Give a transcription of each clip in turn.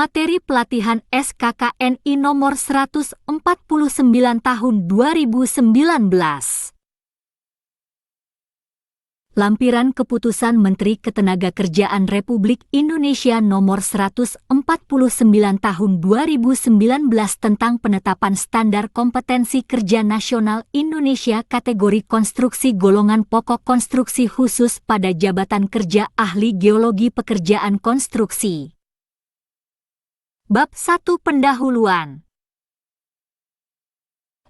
Materi pelatihan SKKNI nomor 149 tahun 2019. Lampiran Keputusan Menteri Ketenagakerjaan Republik Indonesia nomor 149 tahun 2019 tentang penetapan standar kompetensi kerja nasional Indonesia kategori konstruksi golongan pokok konstruksi khusus pada jabatan kerja ahli geologi pekerjaan konstruksi. Bab 1 Pendahuluan.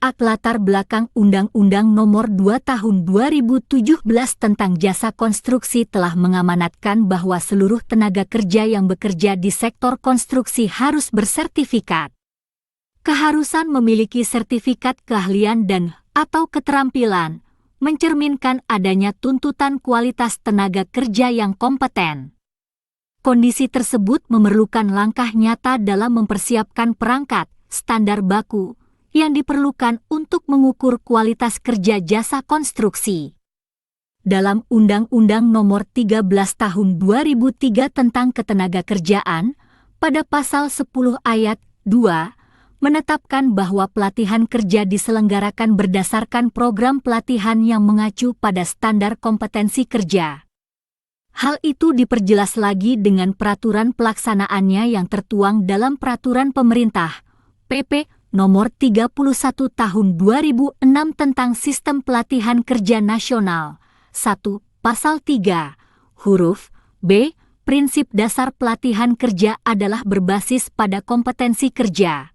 Latar belakang Undang-Undang Nomor 2 Tahun 2017 tentang Jasa Konstruksi telah mengamanatkan bahwa seluruh tenaga kerja yang bekerja di sektor konstruksi harus bersertifikat. Keharusan memiliki sertifikat keahlian dan/atau keterampilan mencerminkan adanya tuntutan kualitas tenaga kerja yang kompeten. Kondisi tersebut memerlukan langkah nyata dalam mempersiapkan perangkat, standar baku, yang diperlukan untuk mengukur kualitas kerja jasa konstruksi. Dalam Undang-Undang Nomor 13 Tahun 2003 tentang Ketenagakerjaan, pada pasal 10 ayat 2, menetapkan bahwa pelatihan kerja diselenggarakan berdasarkan program pelatihan yang mengacu pada standar kompetensi kerja. Hal itu diperjelas lagi dengan peraturan pelaksanaannya yang tertuang dalam Peraturan Pemerintah, PP Nomor 31 Tahun 2006 tentang Sistem Pelatihan Kerja Nasional. 1. Pasal 3, huruf B, prinsip dasar pelatihan kerja adalah berbasis pada kompetensi kerja.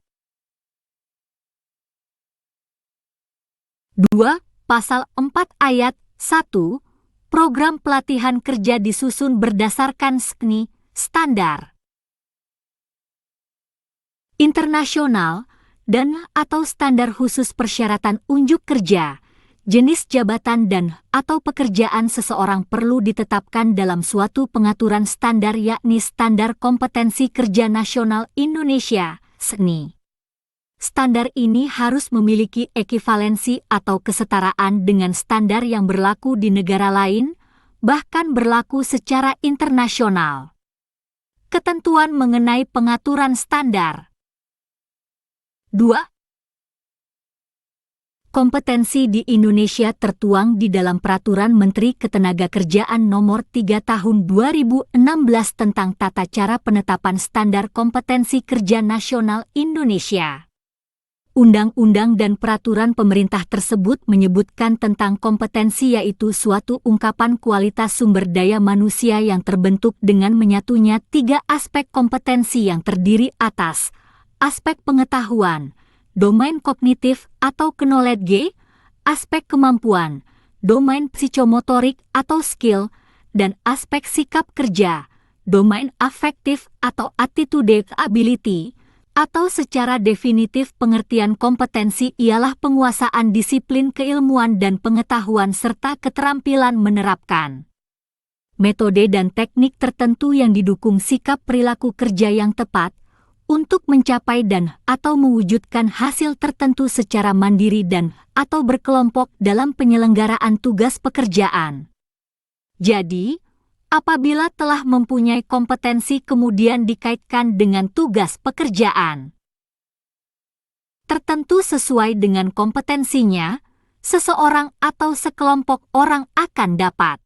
2. Pasal 4 ayat 1, program pelatihan kerja disusun berdasarkan SKNI, standar internasional, dan/atau standar khusus persyaratan unjuk kerja, jenis jabatan dan/atau pekerjaan seseorang perlu ditetapkan dalam suatu pengaturan standar yakni Standar Kompetensi Kerja Nasional Indonesia, SKNI. Standar ini harus memiliki ekivalensi atau kesetaraan dengan standar yang berlaku di negara lain, bahkan berlaku secara internasional. Ketentuan mengenai pengaturan standar. 2. Kompetensi di Indonesia tertuang di dalam Peraturan Menteri Ketenagakerjaan Nomor 3 Tahun 2016 tentang tata cara penetapan standar kompetensi kerja nasional Indonesia. Undang-undang dan peraturan pemerintah tersebut menyebutkan tentang kompetensi yaitu suatu ungkapan kualitas sumber daya manusia yang terbentuk dengan menyatunya 3 aspek kompetensi yang terdiri atas aspek pengetahuan, domain kognitif atau knowledge, aspek kemampuan, domain psikomotorik atau skill, dan aspek sikap kerja, domain afektif atau attitude ability, atau secara definitif pengertian kompetensi ialah penguasaan disiplin keilmuan dan pengetahuan serta keterampilan menerapkan metode dan teknik tertentu yang didukung sikap perilaku kerja yang tepat untuk mencapai dan/atau mewujudkan hasil tertentu secara mandiri dan/atau berkelompok dalam penyelenggaraan tugas pekerjaan. Jadi, apabila telah mempunyai kompetensi kemudian dikaitkan dengan tugas pekerjaan tertentu sesuai dengan kompetensinya, seseorang atau sekelompok orang akan dapat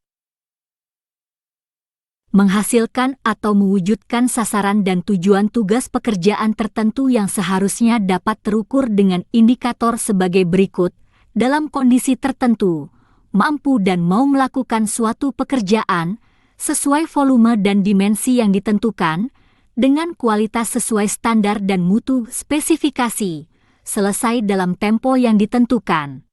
menghasilkan atau mewujudkan sasaran dan tujuan tugas pekerjaan tertentu yang seharusnya dapat terukur dengan indikator sebagai berikut. Dalam kondisi tertentu, mampu dan mau melakukan suatu pekerjaan sesuai volume dan dimensi yang ditentukan, dengan kualitas sesuai standar dan mutu spesifikasi, selesai dalam tempo yang ditentukan.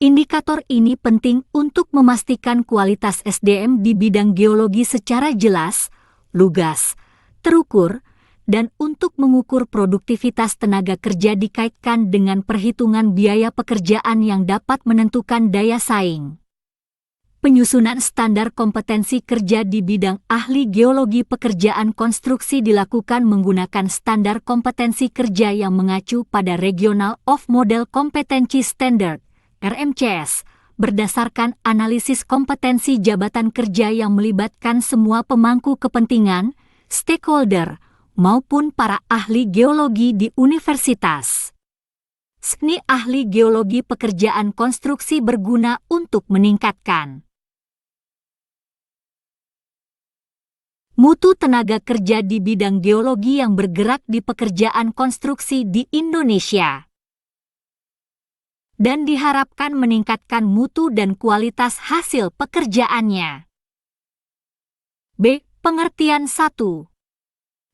Indikator ini penting untuk memastikan kualitas SDM di bidang geologi secara jelas, lugas, terukur, dan untuk mengukur produktivitas tenaga kerja dikaitkan dengan perhitungan biaya pekerjaan yang dapat menentukan daya saing. Penyusunan standar kompetensi kerja di bidang ahli geologi pekerjaan konstruksi dilakukan menggunakan standar kompetensi kerja yang mengacu pada Regional of Model Competency Standard, RMCS, berdasarkan analisis kompetensi jabatan kerja yang melibatkan semua pemangku kepentingan, stakeholder, maupun para ahli geologi di universitas. SKNI ahli geologi pekerjaan konstruksi berguna untuk meningkatkan mutu tenaga kerja di bidang geologi yang bergerak di pekerjaan konstruksi di Indonesia, dan diharapkan meningkatkan mutu dan kualitas hasil pekerjaannya. B. Pengertian 1.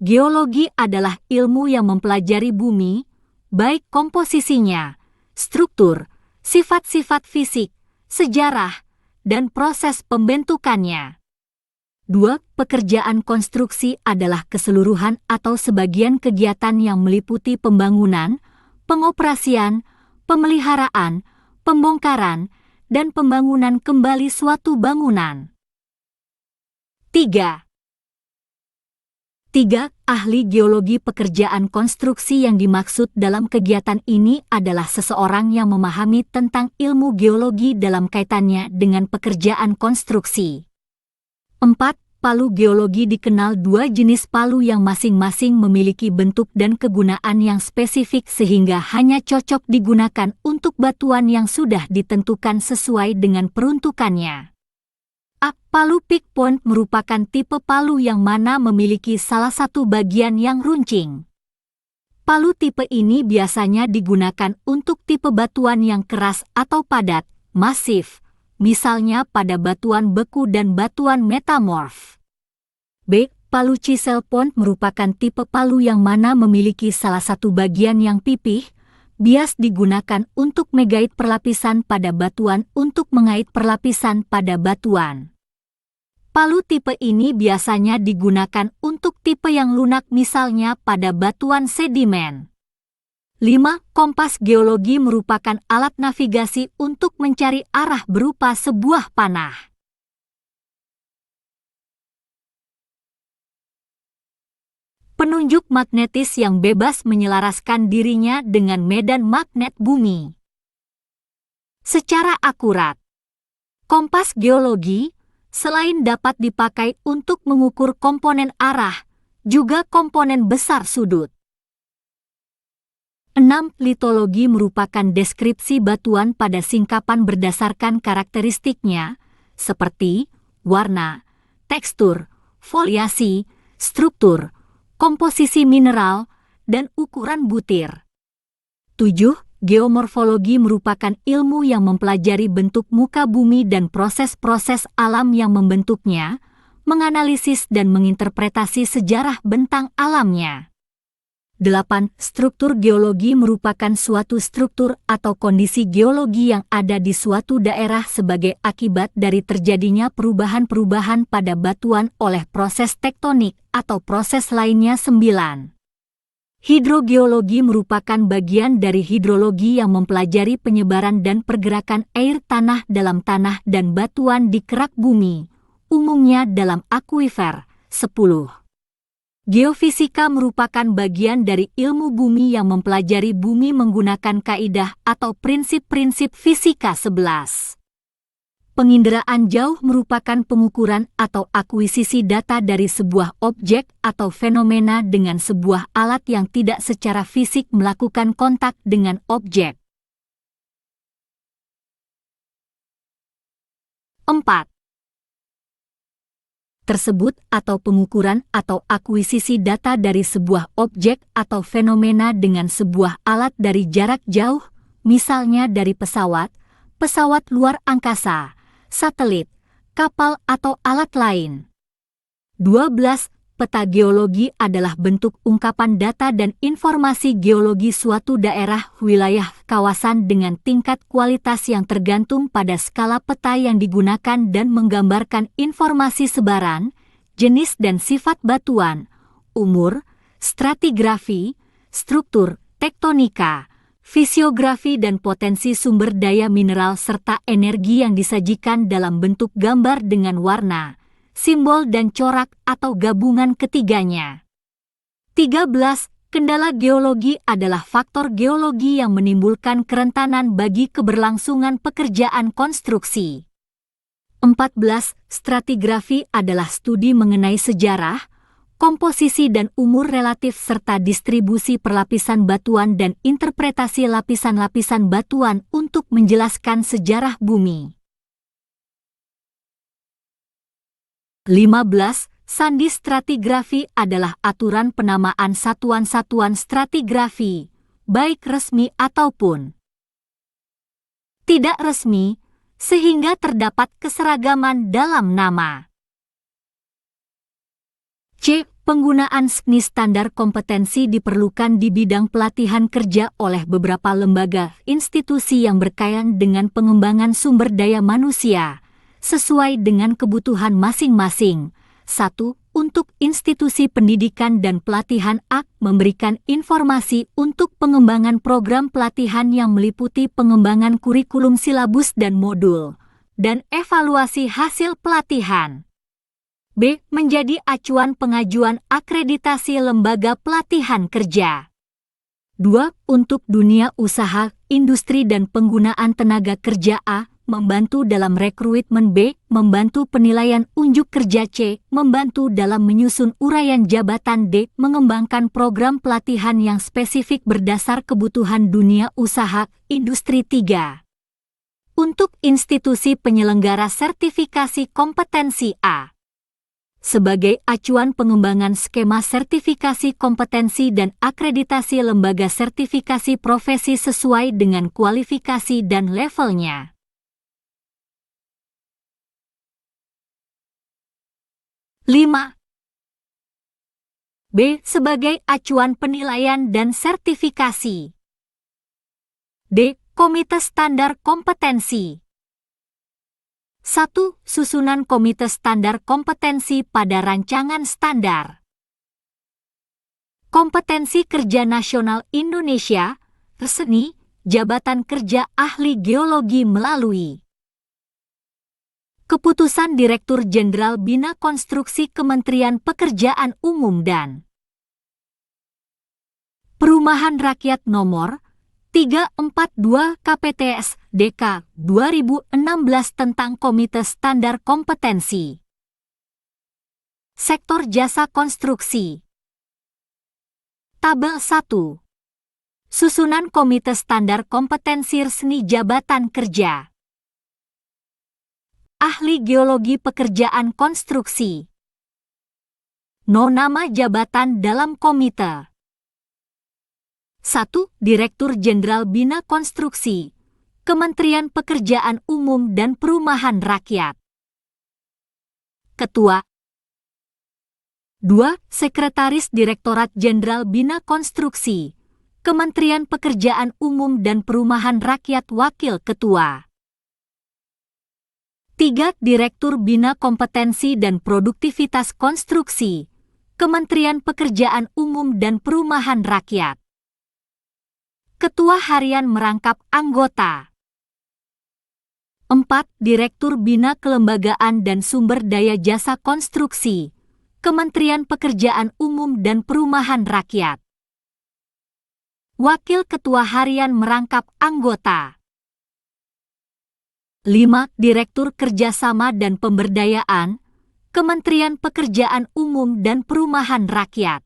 Geologi adalah ilmu yang mempelajari bumi, baik komposisinya, struktur, sifat-sifat fisik, sejarah, dan proses pembentukannya. 2. Pekerjaan konstruksi adalah keseluruhan atau sebagian kegiatan yang meliputi pembangunan, pengoperasian, pemeliharaan, pembongkaran, dan pembangunan kembali suatu bangunan. 3. Ahli geologi pekerjaan konstruksi yang dimaksud dalam kegiatan ini adalah seseorang yang memahami tentang ilmu geologi dalam kaitannya dengan pekerjaan konstruksi. 4. Palu geologi dikenal dua jenis palu yang masing-masing memiliki bentuk dan kegunaan yang spesifik sehingga hanya cocok digunakan untuk batuan yang sudah ditentukan sesuai dengan peruntukannya. A. Palu pick point merupakan tipe palu yang mana memiliki salah satu bagian yang runcing. Palu tipe ini biasanya digunakan untuk tipe batuan yang keras atau padat, masif, misalnya pada batuan beku dan batuan metamorf. B. Palu chisel point merupakan tipe palu yang mana memiliki salah satu bagian yang pipih, bias digunakan untuk megait perlapisan pada batuan untuk mengait perlapisan pada batuan. Palu tipe ini biasanya digunakan untuk tipe yang lunak misalnya pada batuan sedimen. 5. Kompas geologi merupakan alat navigasi untuk mencari arah berupa sebuah panah. Penunjuk magnetis yang bebas menyelaraskan dirinya dengan medan magnet bumi. Secara akurat, kompas geologi selain dapat dipakai untuk mengukur komponen arah, juga komponen besar sudut. 6. Litologi merupakan deskripsi batuan pada singkapan berdasarkan karakteristiknya, seperti warna, tekstur, foliasi, struktur, komposisi mineral, dan ukuran butir. 7. Geomorfologi merupakan ilmu yang mempelajari bentuk muka bumi dan proses-proses alam yang membentuknya, menganalisis dan menginterpretasi sejarah bentang alamnya. 8. Struktur geologi merupakan suatu struktur atau kondisi geologi yang ada di suatu daerah sebagai akibat dari terjadinya perubahan-perubahan pada batuan oleh proses tektonik atau proses lainnya. 9. Hidrogeologi merupakan bagian dari hidrologi yang mempelajari penyebaran dan pergerakan air tanah dalam tanah dan batuan di kerak bumi, umumnya dalam akuifer. 10. Geofisika merupakan bagian dari ilmu bumi yang mempelajari bumi menggunakan kaidah atau prinsip-prinsip fisika. 11. Penginderaan jauh merupakan pengukuran atau akuisisi data dari sebuah objek atau fenomena dengan sebuah alat yang tidak secara fisik melakukan kontak dengan objek. 4. Tersebut atau pengukuran atau akuisisi data dari sebuah objek atau fenomena dengan sebuah alat dari jarak jauh, misalnya dari pesawat, pesawat luar angkasa, satelit, kapal atau alat lain. 12. Peta geologi adalah bentuk ungkapan data dan informasi geologi suatu daerah, wilayah, kawasan dengan tingkat kualitas yang tergantung pada skala peta yang digunakan dan menggambarkan informasi sebaran, jenis dan sifat batuan, umur, stratigrafi, struktur, tektonika, fisiografi dan potensi sumber daya mineral serta energi yang disajikan dalam bentuk gambar dengan warna, simbol dan corak atau gabungan ketiganya. 13. Kendala geologi adalah faktor geologi yang menimbulkan kerentanan bagi keberlangsungan pekerjaan konstruksi. 14. Stratigrafi adalah studi mengenai sejarah, komposisi dan umur relatif serta distribusi perlapisan batuan dan interpretasi lapisan-lapisan batuan untuk menjelaskan sejarah bumi. 15. Sandi stratigrafi adalah aturan penamaan satuan-satuan stratigrafi, baik resmi ataupun tidak resmi, sehingga terdapat keseragaman dalam nama. C. Penggunaan SKNI standar kompetensi diperlukan di bidang pelatihan kerja oleh beberapa lembaga institusi yang berkaitan dengan pengembangan sumber daya manusia, sesuai dengan kebutuhan masing-masing. 1. Untuk institusi pendidikan dan pelatihan A. Memberikan informasi untuk pengembangan program pelatihan yang meliputi pengembangan kurikulum silabus dan modul, dan evaluasi hasil pelatihan. B. Menjadi acuan pengajuan akreditasi lembaga pelatihan kerja. 2. Untuk dunia usaha, industri dan penggunaan tenaga kerja A. Membantu dalam rekrutmen. B. Membantu penilaian unjuk kerja. C. Membantu dalam menyusun uraian jabatan. D. Mengembangkan program pelatihan yang spesifik berdasar kebutuhan dunia usaha, industri. 3. Untuk institusi penyelenggara sertifikasi kompetensi A. Sebagai acuan pengembangan skema sertifikasi kompetensi dan akreditasi lembaga sertifikasi profesi sesuai dengan kualifikasi dan levelnya. 5. B. Sebagai acuan penilaian dan sertifikasi. D. Komite Standar Kompetensi. 1. Susunan Komite Standar Kompetensi pada Rancangan Standar Kompetensi Kerja Nasional Indonesia, resmi, Jabatan Kerja Ahli Geologi melalui Keputusan Direktur Jenderal Bina Konstruksi Kementerian Pekerjaan Umum dan Perumahan Rakyat Nomor 342 KPTS DK 2016 tentang Komite Standar Kompetensi Sektor Jasa Konstruksi. Tabel 1. Susunan Komite Standar Kompetensi Resmi Jabatan Kerja Ahli Geologi Pekerjaan Konstruksi. Nama jabatan dalam komite. 1. Direktur Jenderal Bina Konstruksi, Kementerian Pekerjaan Umum dan Perumahan Rakyat. Ketua. 2. Sekretaris Direktorat Jenderal Bina Konstruksi, Kementerian Pekerjaan Umum dan Perumahan Rakyat Wakil Ketua. 3. Direktur Bina Kompetensi dan Produktivitas Konstruksi, Kementerian Pekerjaan Umum dan Perumahan Rakyat. Ketua Harian merangkap anggota. 4. Direktur Bina Kelembagaan dan Sumber Daya Jasa Konstruksi, Kementerian Pekerjaan Umum dan Perumahan Rakyat. Wakil Ketua Harian merangkap anggota. 5. Direktur Kerjasama dan Pemberdayaan, Kementerian Pekerjaan Umum dan Perumahan Rakyat.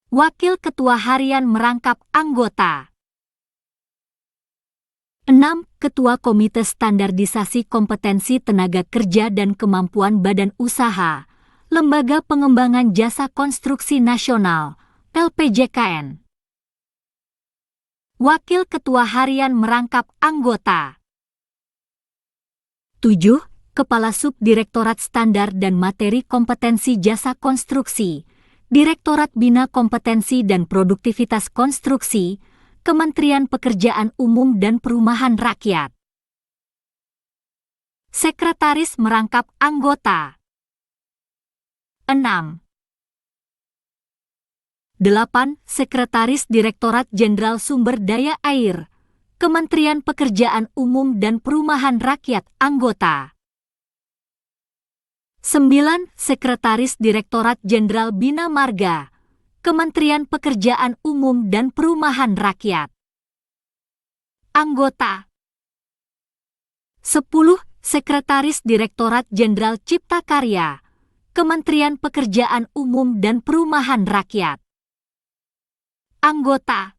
Wakil Ketua Harian merangkap anggota. 6. Ketua Komite Standarisasi Kompetensi Tenaga Kerja dan Kemampuan Badan Usaha, Lembaga Pengembangan Jasa Konstruksi Nasional, LPJKN. Wakil Ketua Harian merangkap anggota. 7. Kepala Subdirektorat Standar dan Materi Kompetensi Jasa Konstruksi, Direktorat Bina Kompetensi dan Produktivitas Konstruksi, Kementerian Pekerjaan Umum dan Perumahan Rakyat. Sekretaris merangkap anggota. 6. 8. Sekretaris Direktorat Jenderal Sumber Daya Air, Kementerian Pekerjaan Umum dan Perumahan Rakyat anggota. 9. Sekretaris Direktorat Jenderal Bina Marga, Kementerian Pekerjaan Umum dan Perumahan Rakyat. Anggota. 10. Sekretaris Direktorat Jenderal Cipta Karya, Kementerian Pekerjaan Umum dan Perumahan Rakyat. Anggota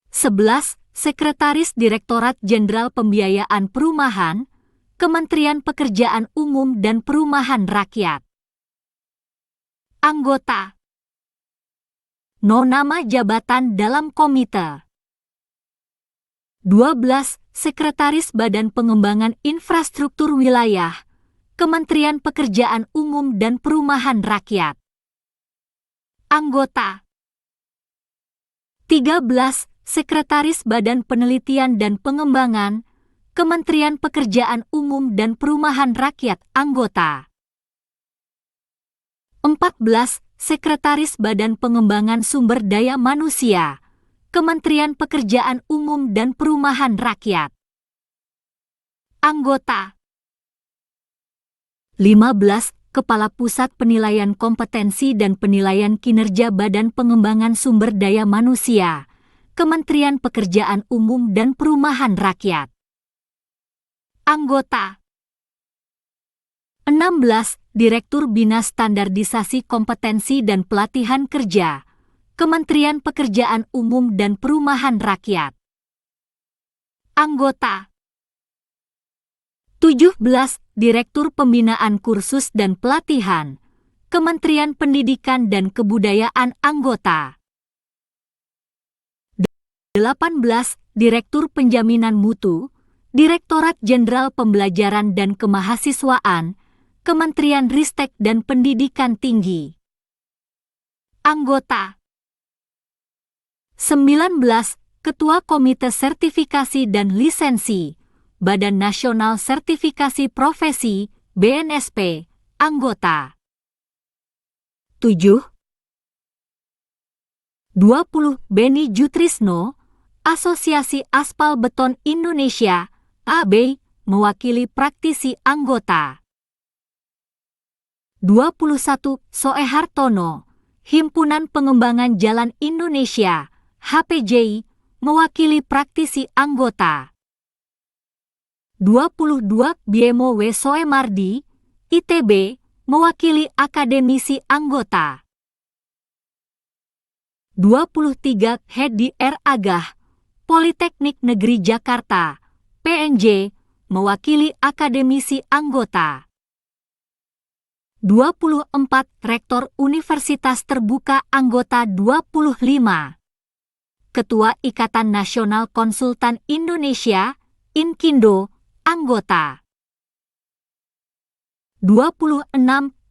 11. Sekretaris Direktorat Jenderal Pembiayaan Perumahan, Kementerian Pekerjaan Umum dan Perumahan Rakyat. Anggota. Nama jabatan dalam komite. 12. Sekretaris Badan Pengembangan Infrastruktur Wilayah, Kementerian Pekerjaan Umum dan Perumahan Rakyat. Anggota. 13. Sekretaris Badan Penelitian dan Pengembangan, Kementerian Pekerjaan Umum dan Perumahan Rakyat. Anggota. 14. Sekretaris Badan Pengembangan Sumber Daya Manusia, Kementerian Pekerjaan Umum dan Perumahan Rakyat. Anggota. 15. Kepala Pusat Penilaian Kompetensi dan Penilaian Kinerja Badan Pengembangan Sumber Daya Manusia, Kementerian Pekerjaan Umum dan Perumahan Rakyat. Anggota. 16. Direktur Bina Standarisasi Kompetensi dan Pelatihan Kerja, Kementerian Pekerjaan Umum dan Perumahan Rakyat. Anggota. 17. Direktur Pembinaan Kursus dan Pelatihan, Kementerian Pendidikan dan Kebudayaan. Anggota. 18. Direktur Penjaminan Mutu, Direktorat Jenderal Pembelajaran dan Kemahasiswaan, Kementerian Ristek dan Pendidikan Tinggi. Anggota. 19. Ketua Komite Sertifikasi dan Lisensi, Badan Nasional Sertifikasi Profesi, BNSP. Anggota. 7. 20. Beni Jutrisno, Asosiasi Aspal Beton Indonesia, AB, mewakili praktisi. Anggota. 21. Soehartono, Himpunan Pengembangan Jalan Indonesia, HPJI, mewakili praktisi. Anggota. 22. Biemo W. Soemardi, ITB, mewakili akademisi. Anggota. 23. Hedi R. Agah, Politeknik Negeri Jakarta, PNJ, mewakili akademisi. Anggota. 24. Rektor Universitas Terbuka. Anggota. 25. Ketua Ikatan Nasional Konsultan Indonesia, INKINDO. Anggota. 26.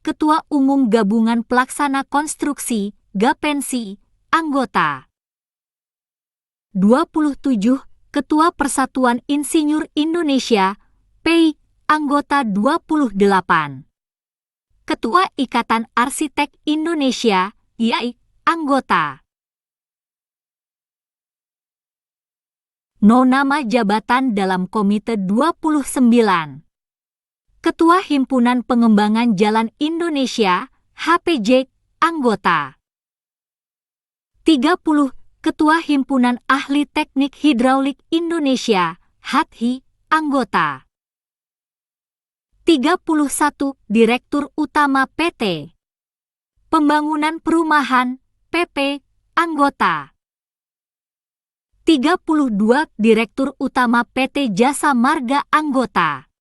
Ketua Umum Gabungan Pelaksana Konstruksi, Gapensi. Anggota. 27. Ketua Persatuan Insinyur Indonesia, PI. Anggota. 28. Ketua Ikatan Arsitek Indonesia, IAI. Anggota. Nama jabatan dalam Komite 29. Ketua Himpunan Pengembangan Jalan Indonesia, HPJ. Anggota. 30. Ketua Himpunan Ahli Teknik Hidraulik Indonesia, HATHI. Anggota. 31. Direktur Utama PT Pembangunan Perumahan, PP. Anggota. 32. Direktur Utama PT Jasa Marga. Anggota.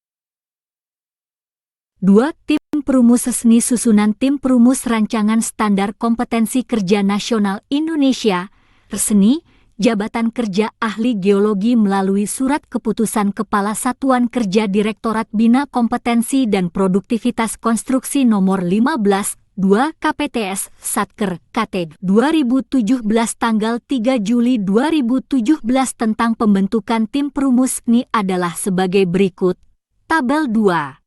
2. Tim Perumus Resmi Susunan Tim Perumus Rancangan Standar Kompetensi Kerja Nasional Indonesia, Resmi, Jabatan Kerja Ahli Geologi melalui Surat Keputusan Kepala Satuan Kerja Direktorat Bina Kompetensi dan Produktivitas Konstruksi Nomor 15, 2 KPTS Satker KT 2017 tanggal 3 Juli 2017 tentang pembentukan Tim Perumus KNI adalah sebagai berikut. Tabel 2.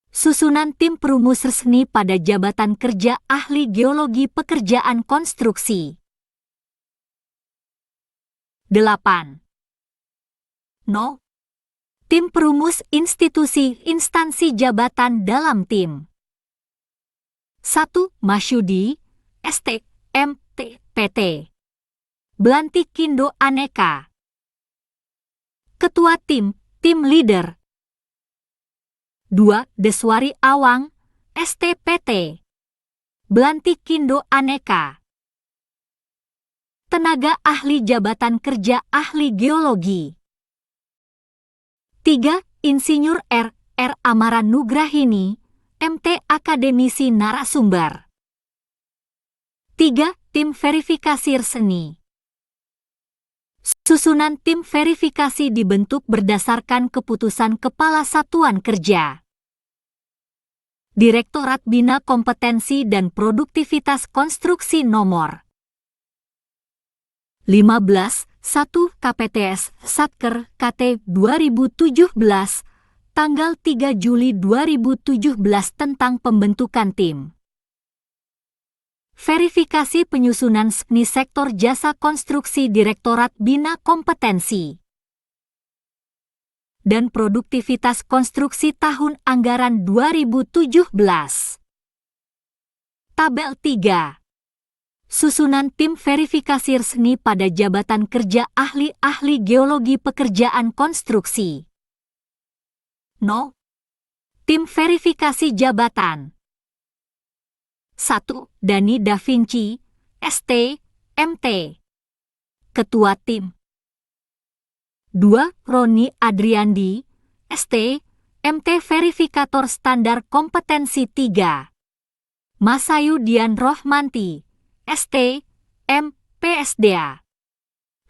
Susunan Tim Perumus Resmi pada Jabatan Kerja Ahli Geologi Pekerjaan Konstruksi. 8. No. Tim Perumus Institusi Instansi Jabatan dalam Tim. 1. Masyudi, ST, MT, PT. Belantikindo Aneka. Ketua Tim, Tim Leader. 2. Deswari Awang, STPT. Blantikindo Aneka. Tenaga ahli Jabatan Kerja Ahli Geologi. 3. Insinyur R. Amara Nugrahini, MT Akademisi Narasumber. 3. Tim Verifikasi Seni. Susunan tim verifikasi dibentuk berdasarkan keputusan Kepala Satuan Kerja. Direktorat Bina Kompetensi dan Produktivitas Konstruksi Nomor 15, 1 KPTS Satker KT 2017, tanggal 3 Juli 2017 tentang pembentukan tim verifikasi penyusunan SKNI Sektor Jasa Konstruksi Direktorat Bina Kompetensi dan Produktivitas Konstruksi tahun anggaran 2017. Tabel 3. Susunan tim verifikasi resmi pada jabatan kerja ahli-ahli geologi pekerjaan konstruksi. 0. Tim verifikasi jabatan. 1. Dani Da Vinci, ST, MT. Ketua tim. 2. Roni Adriandi, ST, MT Verifikator Standar Kompetensi 3. Masayu Dian Rohmanti, ST, M, PSDA.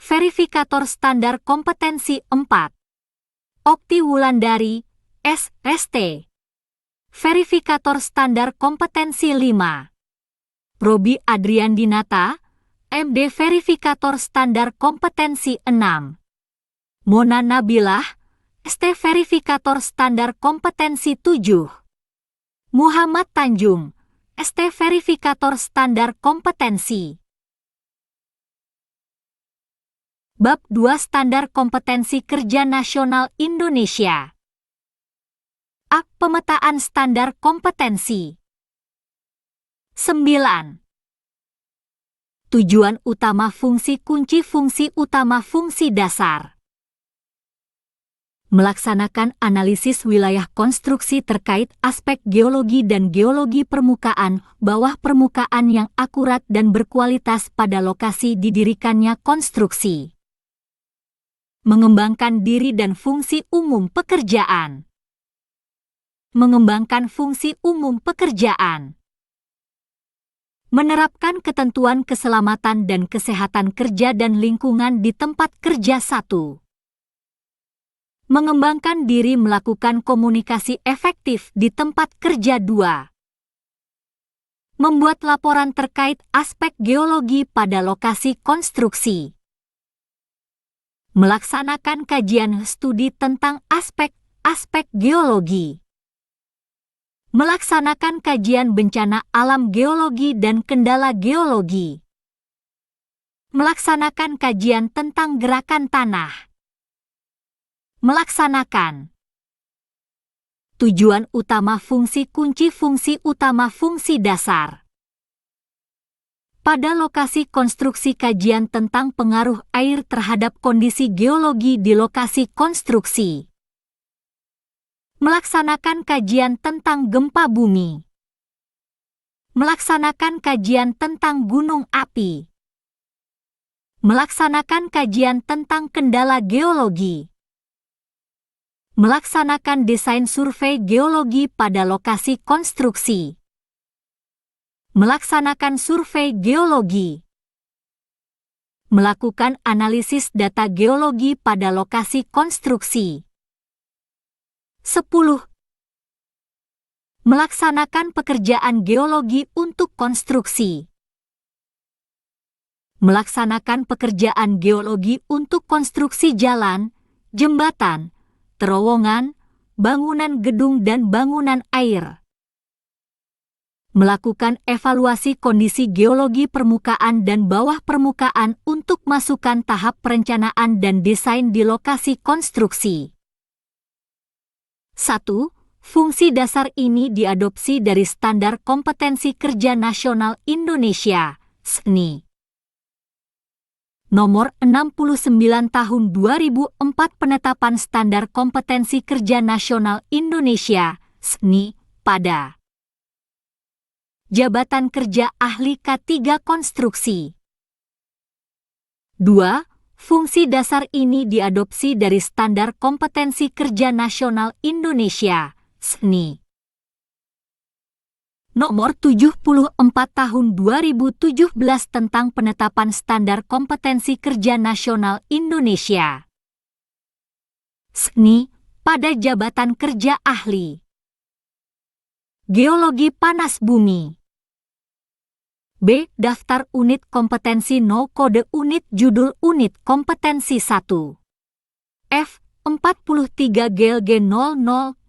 Verifikator Standar Kompetensi 4. Okti Wulandari, ST. Verifikator Standar Kompetensi 5. Robi Adriandinata, MD Verifikator Standar Kompetensi 6. Mona Nabilah, ST Verifikator Standar Kompetensi 7. Muhammad Tanjung, ST Verifikator Standar Kompetensi. Bab 2 Standar Kompetensi Kerja Nasional Indonesia. A. Pemetaan Standar Kompetensi. 9. Tujuan utama fungsi kunci fungsi utama fungsi dasar. Melaksanakan analisis wilayah konstruksi terkait aspek geologi dan geologi permukaan, bawah permukaan yang akurat dan berkualitas pada lokasi didirikannya konstruksi. Mengembangkan diri dan fungsi umum pekerjaan. Mengembangkan fungsi umum pekerjaan. Menerapkan ketentuan keselamatan dan kesehatan kerja dan lingkungan di tempat kerja 1. Mengembangkan diri melakukan komunikasi efektif di tempat kerja 2. Membuat laporan terkait aspek geologi pada lokasi konstruksi. Melaksanakan kajian studi tentang aspek-aspek geologi. Melaksanakan kajian bencana alam geologi dan kendala geologi. Melaksanakan kajian tentang gerakan tanah. Melaksanakan tujuan utama fungsi kunci fungsi utama fungsi dasar. Pada lokasi konstruksi kajian tentang pengaruh air terhadap kondisi geologi di lokasi konstruksi. Melaksanakan kajian tentang gempa bumi. Melaksanakan kajian tentang gunung api. Melaksanakan kajian tentang kendala geologi. Melaksanakan desain survei geologi pada lokasi konstruksi. Melaksanakan survei geologi. Melakukan analisis data geologi pada lokasi konstruksi. 10. Melaksanakan pekerjaan geologi untuk konstruksi. Melaksanakan pekerjaan geologi untuk konstruksi jalan, jembatan, terowongan, bangunan gedung dan bangunan air. Melakukan evaluasi kondisi geologi permukaan dan bawah permukaan untuk masukan tahap perencanaan dan desain di lokasi konstruksi. 1. Fungsi dasar ini diadopsi dari Standar Kompetensi Kerja Nasional Indonesia, SKNI. Nomor 69 Tahun 2004 Penetapan Standar Kompetensi Kerja Nasional Indonesia, SNI, pada Jabatan Kerja Ahli K3 Konstruksi. 2. Fungsi dasar ini diadopsi dari Standar Kompetensi Kerja Nasional Indonesia, SNI. Nomor 74 Tahun 2017 tentang penetapan Standar Kompetensi Kerja Nasional Indonesia. SNI, pada Jabatan Kerja Ahli Geologi Panas Bumi. B. Daftar Unit Kompetensi No. Kode Unit Judul Unit Kompetensi 1. F. 43 GLG 00001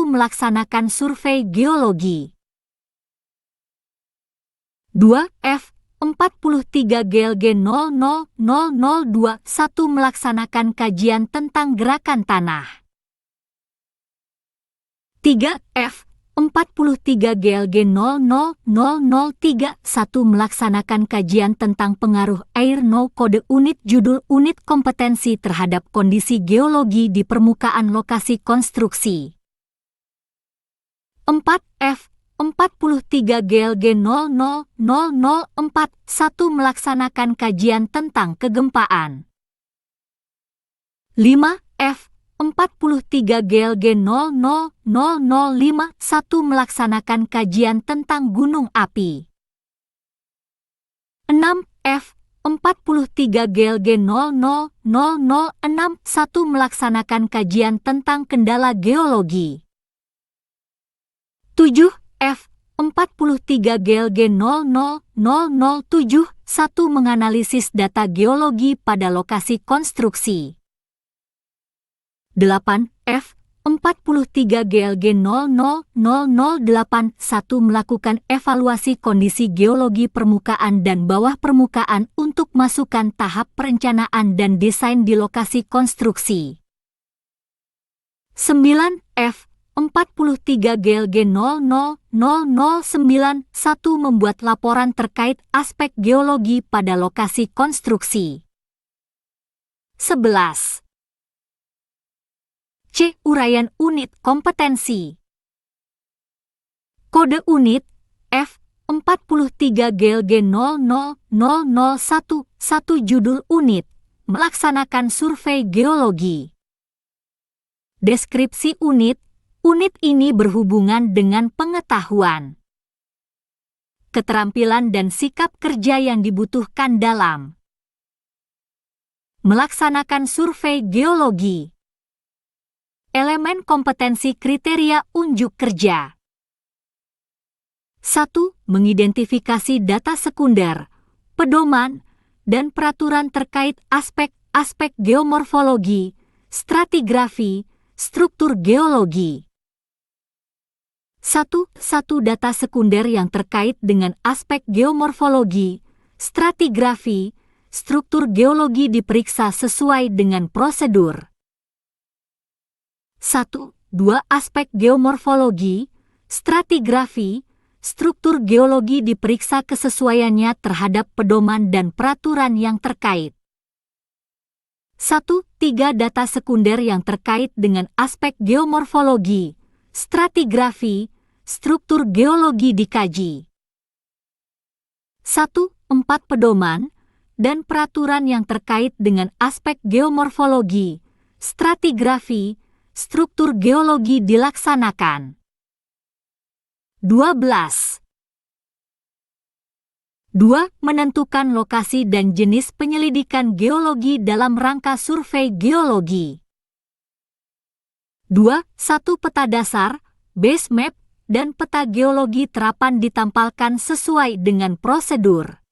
melaksanakan survei geologi. 2. F. 43 GLG 00021 melaksanakan kajian tentang gerakan tanah. 3. F. 43 GLG 00031 melaksanakan kajian tentang pengaruh air No. Kode Unit Judul Unit Kompetensi terhadap kondisi geologi di permukaan lokasi konstruksi. 4. F. 43 GLG 00041 melaksanakan kajian tentang kegempaan. 5. F. 43 GLG 00051 melaksanakan kajian tentang gunung api. 6. F. 43 GLG 00061 melaksanakan kajian tentang kendala geologi. 7. F. 43 GLG 00071 menganalisis data geologi pada lokasi konstruksi. 8. F. 43 GLG 00081 melakukan evaluasi kondisi geologi permukaan dan bawah permukaan untuk masukan tahap perencanaan dan desain di lokasi konstruksi. 9. F. 43 GLG 00091 membuat laporan terkait aspek geologi pada lokasi konstruksi. 11. C. Uraian Unit Kompetensi. Kode Unit F. 43 GLG 00011 Judul Unit Melaksanakan Survei Geologi. Deskripsi unit. Unit ini berhubungan dengan pengetahuan, keterampilan dan sikap kerja yang dibutuhkan dalam melaksanakan survei geologi. Elemen kompetensi kriteria unjuk kerja. 1. Mengidentifikasi data sekunder, pedoman, dan peraturan terkait aspek-aspek geomorfologi, stratigrafi, struktur geologi. 1. Data sekunder yang terkait dengan aspek geomorfologi, stratigrafi, struktur geologi diperiksa sesuai dengan prosedur. 1. 2. Aspek geomorfologi, stratigrafi, struktur geologi diperiksa kesesuaiannya terhadap pedoman dan peraturan yang terkait. 1. 3. Data sekunder yang terkait dengan aspek geomorfologi, stratigrafi, struktur geologi dikaji. 1. 4. Pedoman dan peraturan yang terkait dengan aspek geomorfologi, stratigrafi, struktur geologi dilaksanakan. 12. 2. Menentukan lokasi dan jenis penyelidikan geologi dalam rangka survei geologi. 2. 1. Peta dasar, base map, dan peta geologi terapan ditampalkan sesuai dengan prosedur.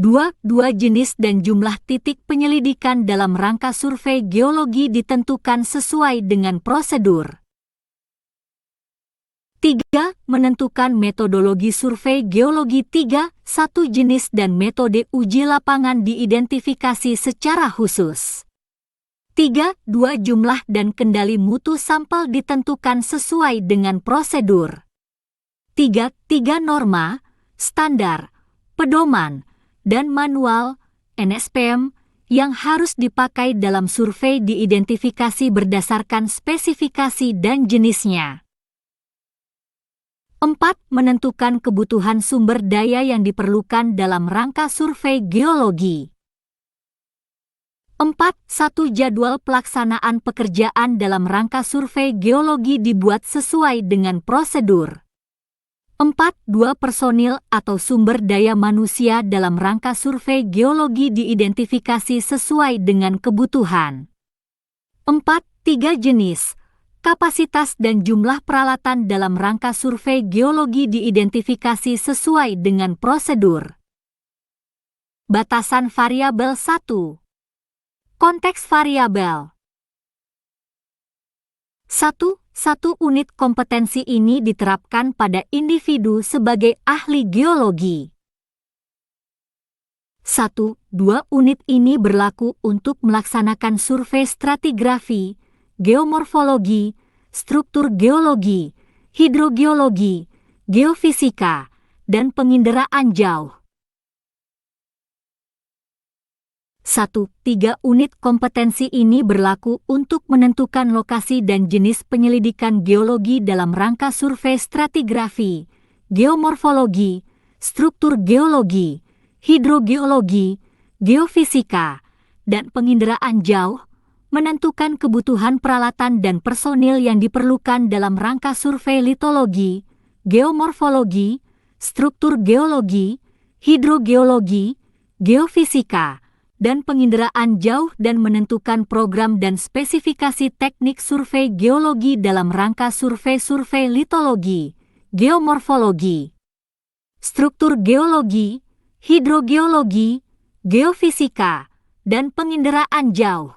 2. Jenis dan jumlah titik penyelidikan dalam rangka survei geologi ditentukan sesuai dengan prosedur. 3. Menentukan metodologi survei geologi. 3. 1 jenis dan metode uji lapangan diidentifikasi secara khusus. 3. 2 jumlah dan kendali mutu sampel ditentukan sesuai dengan prosedur. 3. Norma, standar, pedoman, dan manual, NSPM, yang harus dipakai dalam survei diidentifikasi berdasarkan spesifikasi dan jenisnya. 4. Menentukan kebutuhan sumber daya yang diperlukan dalam rangka survei geologi. 4. 1. Jadwal pelaksanaan pekerjaan dalam rangka survei geologi dibuat sesuai dengan prosedur. 4. 2. Personil atau sumber daya manusia dalam rangka survei geologi diidentifikasi sesuai dengan kebutuhan. 4. 3. Jenis, kapasitas dan jumlah peralatan dalam rangka survei geologi diidentifikasi sesuai dengan prosedur. Batasan variabel 1. Konteks variabel. 1. Satu unit kompetensi ini diterapkan pada individu sebagai ahli geologi. 1. 2 unit ini berlaku untuk melaksanakan survei stratigrafi, geomorfologi, struktur geologi, hidrogeologi, geofisika, dan penginderaan jauh. 1. 3 unit kompetensi ini berlaku untuk menentukan lokasi dan jenis penyelidikan geologi dalam rangka survei stratigrafi, geomorfologi, struktur geologi, hidrogeologi, geofisika, dan penginderaan jauh, menentukan kebutuhan peralatan dan personil yang diperlukan dalam rangka survei litologi, geomorfologi, struktur geologi, hidrogeologi, geofisika, dan penginderaan jauh dan menentukan program dan spesifikasi teknik survei geologi dalam rangka survei litologi, geomorfologi, struktur geologi, hidrogeologi, geofisika, dan penginderaan jauh.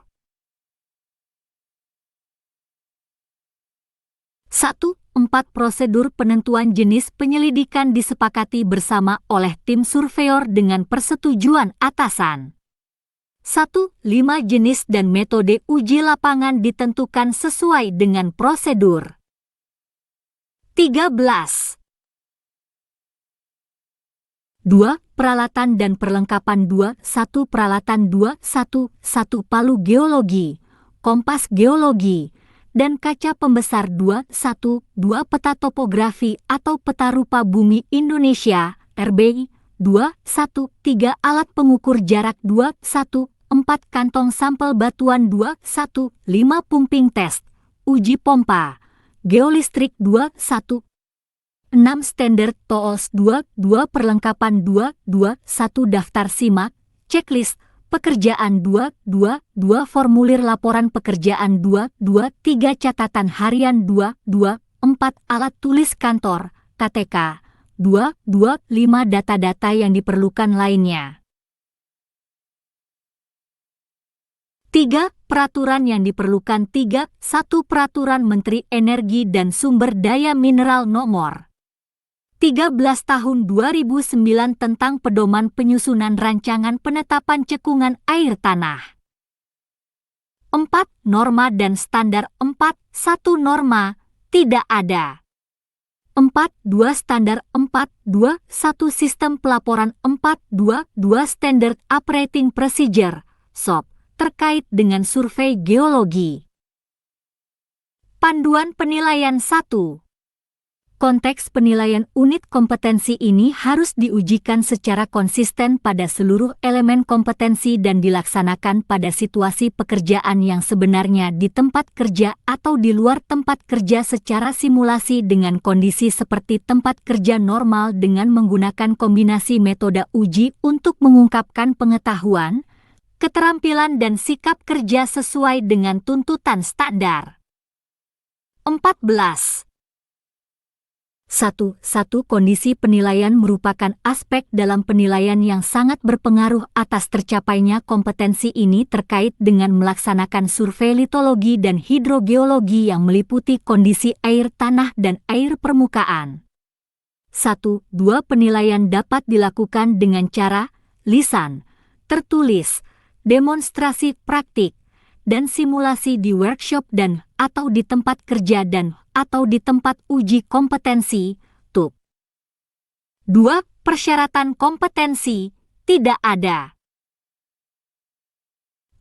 1. 4 prosedur penentuan jenis penyelidikan disepakati bersama oleh tim surveyor dengan persetujuan atasan. 1. 5 jenis dan metode uji lapangan ditentukan sesuai dengan prosedur. 13. 2. Peralatan dan perlengkapan 2. 1. Peralatan 2. 1. 1 palu geologi, kompas geologi, dan kaca pembesar 2. 1. 2 peta topografi atau peta rupa bumi Indonesia, RBI, 2. 1. 3 alat pengukur jarak 2. 1. 4 kantong sampel batuan 2. 1. 5 pumping test, uji pompa, geolistrik 2. 1. 6 standar tools 2. 2 perlengkapan 2. 2. 1 daftar simak, checklist, pekerjaan 2. 2. 2 formulir laporan pekerjaan 2. 2. 3 catatan harian 2. 2. 4 alat tulis kantor, KTK, 2. 2. 5 data-data yang diperlukan lainnya. 3. Peraturan yang diperlukan 3. 1 Peraturan Menteri Energi dan Sumber Daya Mineral Nomor 13 Tahun 2009 tentang pedoman penyusunan rancangan penetapan cekungan air tanah. 4. Norma dan standar 4. 1 norma, tidak ada. 4. 2 standar 4. 2. 1 sistem pelaporan 4. 2. 2 standard operating procedure, SOP, terkait dengan survei geologi. Panduan penilaian 1. Konteks penilaian unit kompetensi ini harus diujikan secara konsisten pada seluruh elemen kompetensi dan dilaksanakan pada situasi pekerjaan yang sebenarnya di tempat kerja atau di luar tempat kerja secara simulasi dengan kondisi seperti tempat kerja normal dengan menggunakan kombinasi metode uji untuk mengungkapkan pengetahuan, keterampilan dan sikap kerja sesuai dengan tuntutan standar. 14. 1. Kondisi penilaian merupakan aspek dalam penilaian yang sangat berpengaruh atas tercapainya kompetensi ini terkait dengan melaksanakan survei litologi dan hidrogeologi yang meliputi kondisi air tanah dan air permukaan. 1. 2 penilaian dapat dilakukan dengan cara lisan, tertulis, demonstrasi praktik, dan simulasi di workshop dan atau di tempat kerja dan atau di tempat uji kompetensi, TUK. 2. Persyaratan kompetensi tidak ada.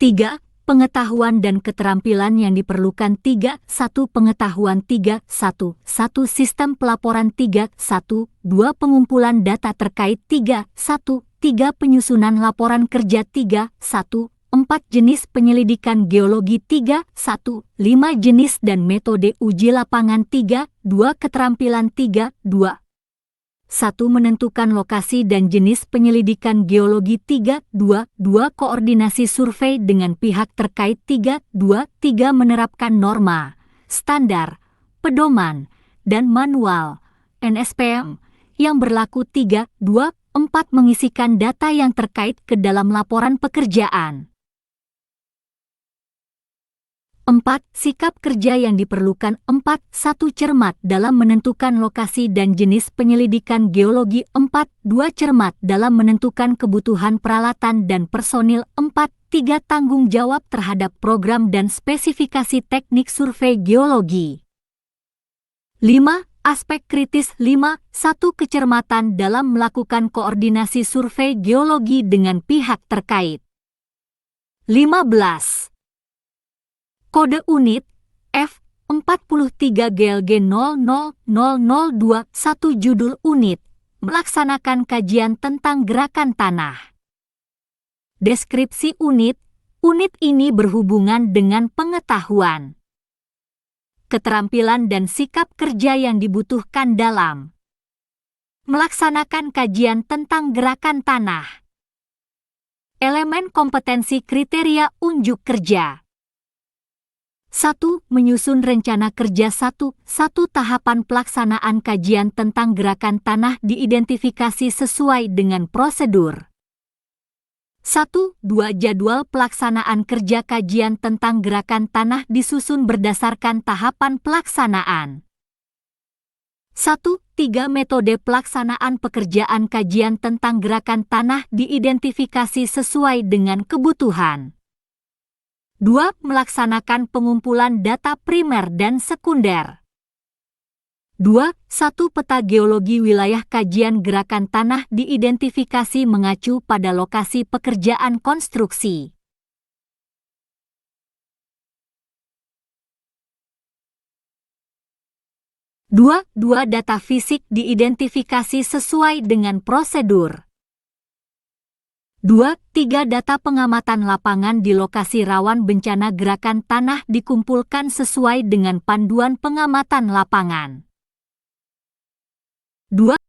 3. Pengetahuan dan keterampilan yang diperlukan. 3. 1. Pengetahuan. 3. 1. 1. Sistem pelaporan. 3. 1. 2. Pengumpulan data terkait. 3. 1. 3. Penyusunan laporan kerja. 3. 1. 4. Jenis penyelidikan geologi. 3. 1. 5. Jenis dan metode uji lapangan. 3. 2. Keterampilan. 3. 2. 1. Menentukan lokasi dan jenis penyelidikan geologi. 3. 2. 2. Koordinasi survei dengan pihak terkait. 3. 2. 3. Menerapkan norma, standar, pedoman, dan manual NSPM yang berlaku. 3. 2. 4. Mengisikan data yang terkait ke dalam laporan pekerjaan. 4. Sikap kerja yang diperlukan. 4. 1. Cermat dalam menentukan lokasi dan jenis penyelidikan geologi. 4. 2. Cermat dalam menentukan kebutuhan peralatan dan personil. 4. 3. Tanggung jawab terhadap program dan spesifikasi teknik survei geologi. 5. Aspek kritis. 5. 1. Kecermatan dalam melakukan koordinasi survei geologi dengan pihak terkait. 15. Kode unit F43 GLG 000021. Judul unit, melaksanakan kajian tentang gerakan tanah. Deskripsi unit ini berhubungan dengan pengetahuan, keterampilan dan sikap kerja yang dibutuhkan dalam melaksanakan kajian tentang gerakan tanah. Elemen kompetensi kriteria unjuk kerja. 1. Menyusun rencana kerja. 1. Tahapan pelaksanaan kajian tentang gerakan tanah diidentifikasi sesuai dengan prosedur. 1. 2. Jadwal pelaksanaan kerja kajian tentang gerakan tanah disusun berdasarkan tahapan pelaksanaan. 1. 3. Metode pelaksanaan pekerjaan kajian tentang gerakan tanah diidentifikasi sesuai dengan kebutuhan. 2. Melaksanakan pengumpulan data primer dan sekunder. 2. 1. Peta geologi wilayah kajian gerakan tanah diidentifikasi mengacu pada lokasi pekerjaan konstruksi. 2. Data fisik diidentifikasi sesuai dengan prosedur. 2. Data pengamatan lapangan di lokasi rawan bencana gerakan tanah dikumpulkan sesuai dengan panduan pengamatan lapangan. 2.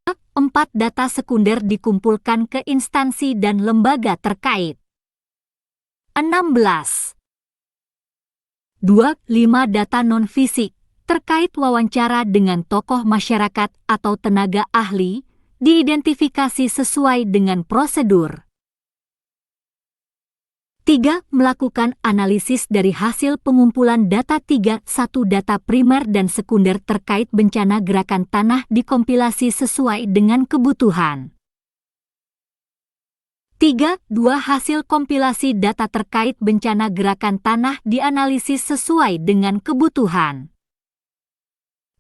Data sekunder dikumpulkan ke instansi dan lembaga terkait. 16. 5. Data non-fisik terkait wawancara dengan tokoh masyarakat atau tenaga ahli diidentifikasi sesuai dengan prosedur. 3. Melakukan analisis dari hasil pengumpulan data. 3. 1. Data primer dan sekunder terkait bencana gerakan tanah dikompilasi sesuai dengan kebutuhan. 3. Hasil kompilasi data terkait bencana gerakan tanah dianalisis sesuai dengan kebutuhan.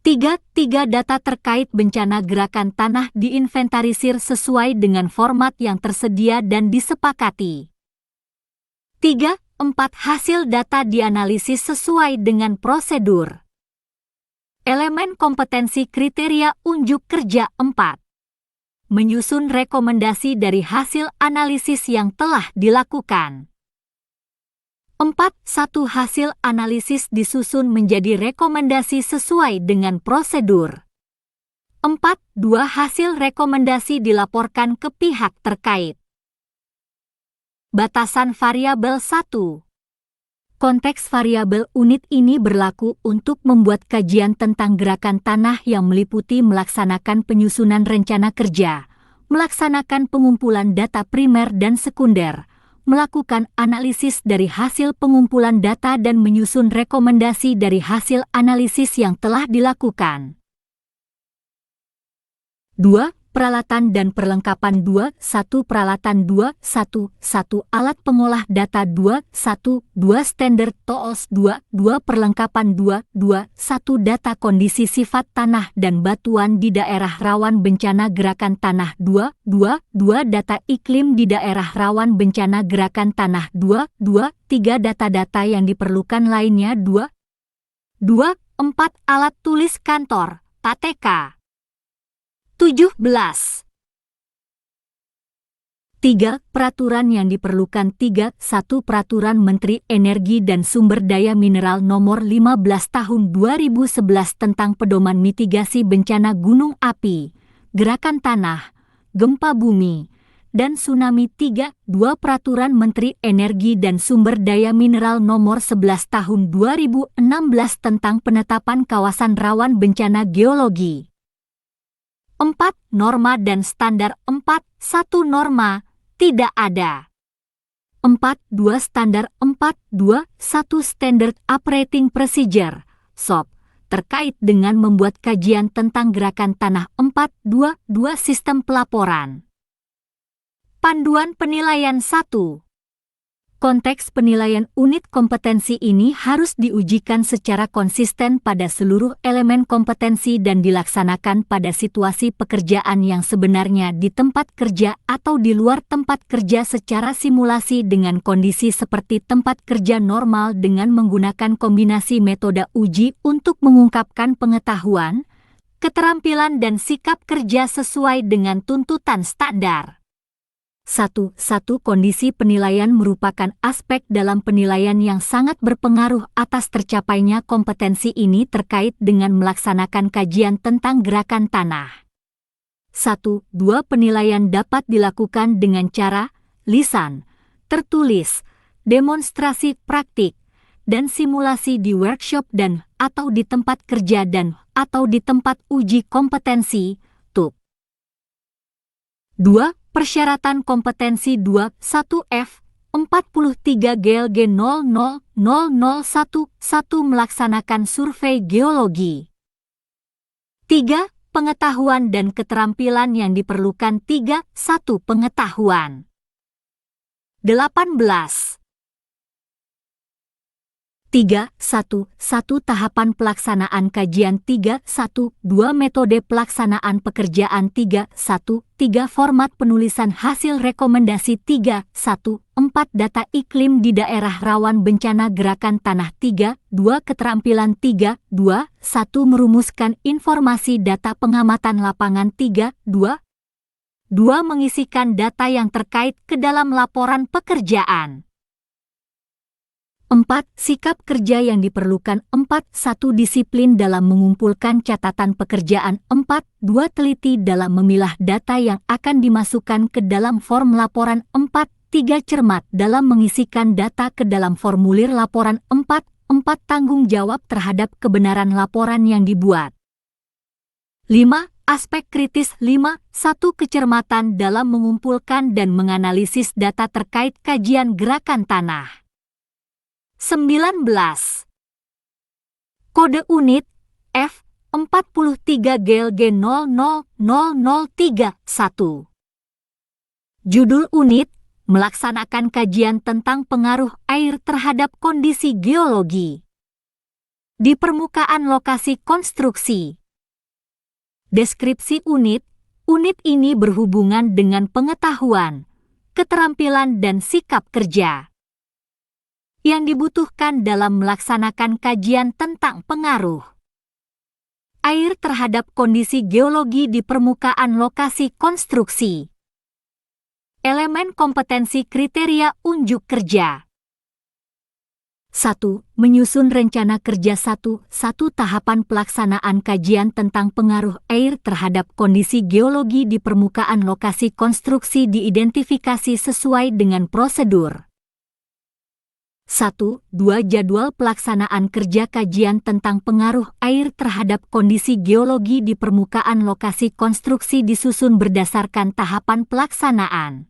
3. Data terkait bencana gerakan tanah diinventarisir sesuai dengan format yang tersedia dan disepakati. 3. Hasil data dianalisis sesuai dengan prosedur. Elemen kompetensi kriteria unjuk kerja. 4. Menyusun rekomendasi dari hasil analisis yang telah dilakukan. 4. 1. Hasil analisis disusun menjadi rekomendasi sesuai dengan prosedur. 4. 2. Hasil rekomendasi dilaporkan ke pihak terkait. Batasan variabel 1. Konteks variabel unit ini berlaku untuk membuat kajian tentang gerakan tanah yang meliputi melaksanakan penyusunan rencana kerja, melaksanakan pengumpulan data primer dan sekunder, melakukan analisis dari hasil pengumpulan data dan menyusun rekomendasi dari hasil analisis yang telah dilakukan. 2. Peralatan dan perlengkapan 2, 1 peralatan 2, 1, 1 alat pengolah data 2, 1, 2 standar tools 2, 2 perlengkapan 2, 2, 1 data kondisi sifat tanah dan batuan di daerah rawan bencana gerakan tanah 2, 2, 2 data iklim di daerah rawan bencana gerakan tanah 2, 2, 3 data-data yang diperlukan lainnya 2, 2, 4 alat tulis kantor, KTK. 17. 3. Peraturan yang diperlukan 3. 1. Peraturan Menteri Energi dan Sumber Daya Mineral Nomor 15 Tahun 2011 tentang pedoman mitigasi bencana gunung api, gerakan tanah, gempa bumi, dan tsunami 3. 2. Peraturan Menteri Energi dan Sumber Daya Mineral Nomor 11 Tahun 2016 tentang penetapan kawasan rawan bencana geologi. 4. Norma dan standar 4. 1 norma, tidak ada. 4. 2 standar 4. 2. 1 Standard Operating Procedure, SOP, terkait dengan membuat kajian tentang gerakan tanah 4. 2. 2 Sistem pelaporan. Panduan penilaian 1. Konteks penilaian unit kompetensi ini harus diujikan secara konsisten pada seluruh elemen kompetensi dan dilaksanakan pada situasi pekerjaan yang sebenarnya di tempat kerja atau di luar tempat kerja secara simulasi dengan kondisi seperti tempat kerja normal dengan menggunakan kombinasi metode uji untuk mengungkapkan pengetahuan, keterampilan dan sikap kerja sesuai dengan tuntutan standar. 1. Kondisi penilaian merupakan aspek dalam penilaian yang sangat berpengaruh atas tercapainya kompetensi ini terkait dengan melaksanakan kajian tentang gerakan tanah. 1. 2 Penilaian dapat dilakukan dengan cara lisan, tertulis, demonstrasi praktik, dan simulasi di workshop dan atau di tempat kerja dan atau di tempat uji kompetensi, TUK. 2. Persyaratan kompetensi 2, 1F, 43 GLG 00001, 1 melaksanakan survei geologi. 3. Pengetahuan dan keterampilan yang diperlukan 3, 1 pengetahuan. 18. 3. 1 tahapan pelaksanaan kajian 3, 1, 2 metode pelaksanaan pekerjaan 3, 1, 3 format penulisan hasil rekomendasi 3, 1, 4 data iklim di daerah rawan bencana gerakan tanah 3, 2 keterampilan 3, 2, 1 merumuskan informasi data pengamatan lapangan 3, 2, 2 mengisikan data yang terkait ke dalam laporan pekerjaan. 4. Sikap kerja yang diperlukan 4. 1 disiplin dalam mengumpulkan catatan pekerjaan 4. 2 teliti dalam memilah data yang akan dimasukkan ke dalam form laporan 4. 3 cermat dalam mengisikan data ke dalam formulir laporan 4. 4 tanggung jawab terhadap kebenaran laporan yang dibuat. 5. Aspek kritis 5. 1 kecermatan dalam mengumpulkan dan menganalisis data terkait kajian gerakan tanah. 19. Kode unit F 43 GLG 00003 1. Judul unit melaksanakan kajian tentang pengaruh air terhadap kondisi geologi di permukaan lokasi konstruksi. Deskripsi unit ini berhubungan dengan pengetahuan, keterampilan dan sikap kerja yang dibutuhkan dalam melaksanakan kajian tentang pengaruh air terhadap kondisi geologi di permukaan lokasi konstruksi. Elemen kompetensi kriteria unjuk kerja. 1. Menyusun rencana kerja 1 tahapan pelaksanaan kajian tentang pengaruh air terhadap kondisi geologi di permukaan lokasi konstruksi diidentifikasi sesuai dengan prosedur. 1. 2 Jadwal pelaksanaan kerja kajian tentang pengaruh air terhadap kondisi geologi di permukaan lokasi konstruksi disusun berdasarkan tahapan pelaksanaan.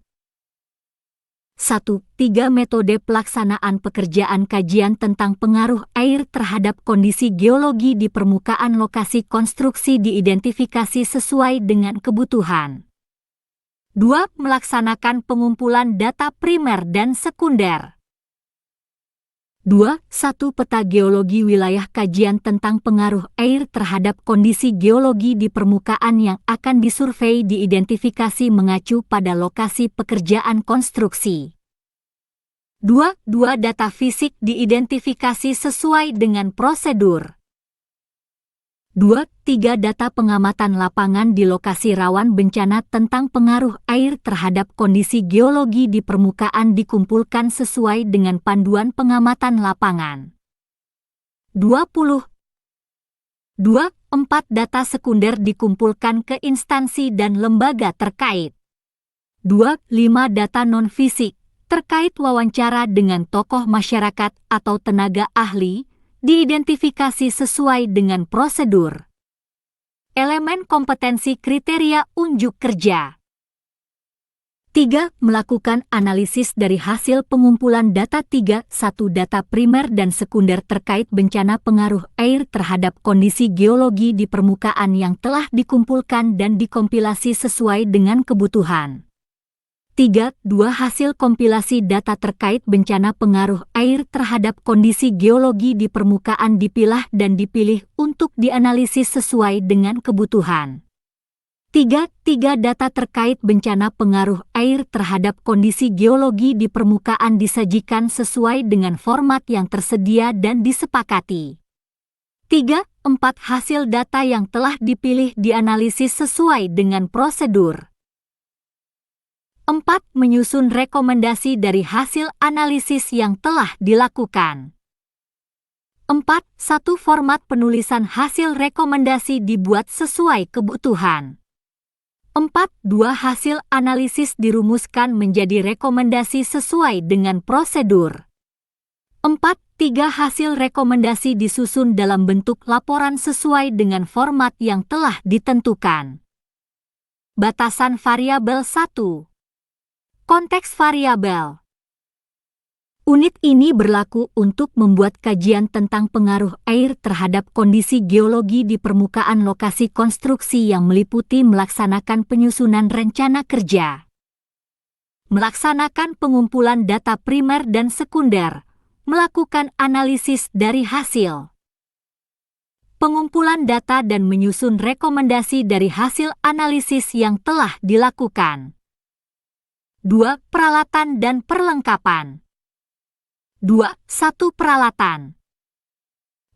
1. 3 metode pelaksanaan pekerjaan kajian tentang pengaruh air terhadap kondisi geologi di permukaan lokasi konstruksi diidentifikasi sesuai dengan kebutuhan. 2. Melaksanakan pengumpulan data primer dan sekunder. 2. 1 peta geologi wilayah kajian tentang pengaruh air terhadap kondisi geologi di permukaan yang akan disurvei diidentifikasi mengacu pada lokasi pekerjaan konstruksi. 2. Data fisik diidentifikasi sesuai dengan prosedur. 2. Data pengamatan lapangan di lokasi rawan bencana tentang pengaruh air terhadap kondisi geologi di permukaan dikumpulkan sesuai dengan panduan pengamatan lapangan. 20. 4 data sekunder dikumpulkan ke instansi dan lembaga terkait. 5 data non-fisik terkait wawancara dengan tokoh masyarakat atau tenaga ahli, diidentifikasi sesuai dengan prosedur. Elemen kompetensi kriteria unjuk kerja. 3. Melakukan analisis dari hasil pengumpulan data 3. 1 data primer dan sekunder terkait bencana pengaruh air terhadap kondisi geologi di permukaan yang telah dikumpulkan dan dikompilasi sesuai dengan kebutuhan. 3. Hasil kompilasi data terkait bencana pengaruh air terhadap kondisi geologi di permukaan dipilah dan dipilih untuk dianalisis sesuai dengan kebutuhan. 3. Data terkait bencana pengaruh air terhadap kondisi geologi di permukaan disajikan sesuai dengan format yang tersedia dan disepakati. 3. Hasil data yang telah dipilih dianalisis sesuai dengan prosedur. 4. Menyusun rekomendasi dari hasil analisis yang telah dilakukan. 4. 1 format penulisan hasil rekomendasi dibuat sesuai kebutuhan. 4. Hasil analisis dirumuskan menjadi rekomendasi sesuai dengan prosedur. 4. Hasil rekomendasi disusun dalam bentuk laporan sesuai dengan format yang telah ditentukan. Batasan variabel 1. Konteks variabel. Unit ini berlaku untuk membuat kajian tentang pengaruh air terhadap kondisi geologi di permukaan lokasi konstruksi yang meliputi melaksanakan penyusunan rencana kerja, melaksanakan pengumpulan data primer dan sekunder, melakukan analisis dari hasil, pengumpulan data dan menyusun rekomendasi dari hasil analisis yang telah dilakukan. 2. Peralatan dan perlengkapan. 2. 1 peralatan.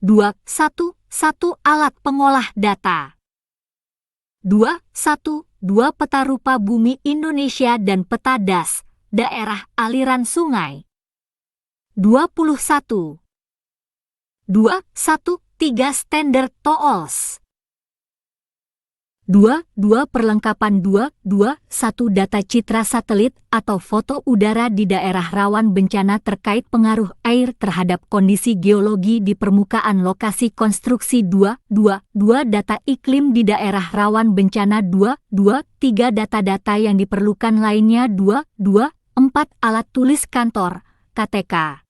2. 1 alat pengolah data. 2. Peta rupa bumi Indonesia dan peta DAS, daerah aliran sungai. 21. 3 standard tools. 2. Perlengkapan 2. 1 data citra satelit atau foto udara di daerah rawan bencana terkait pengaruh air terhadap kondisi geologi di permukaan lokasi konstruksi 2. Data iklim di daerah rawan bencana 2. 3 data-data yang diperlukan lainnya 2. 4 alat tulis kantor, KTK.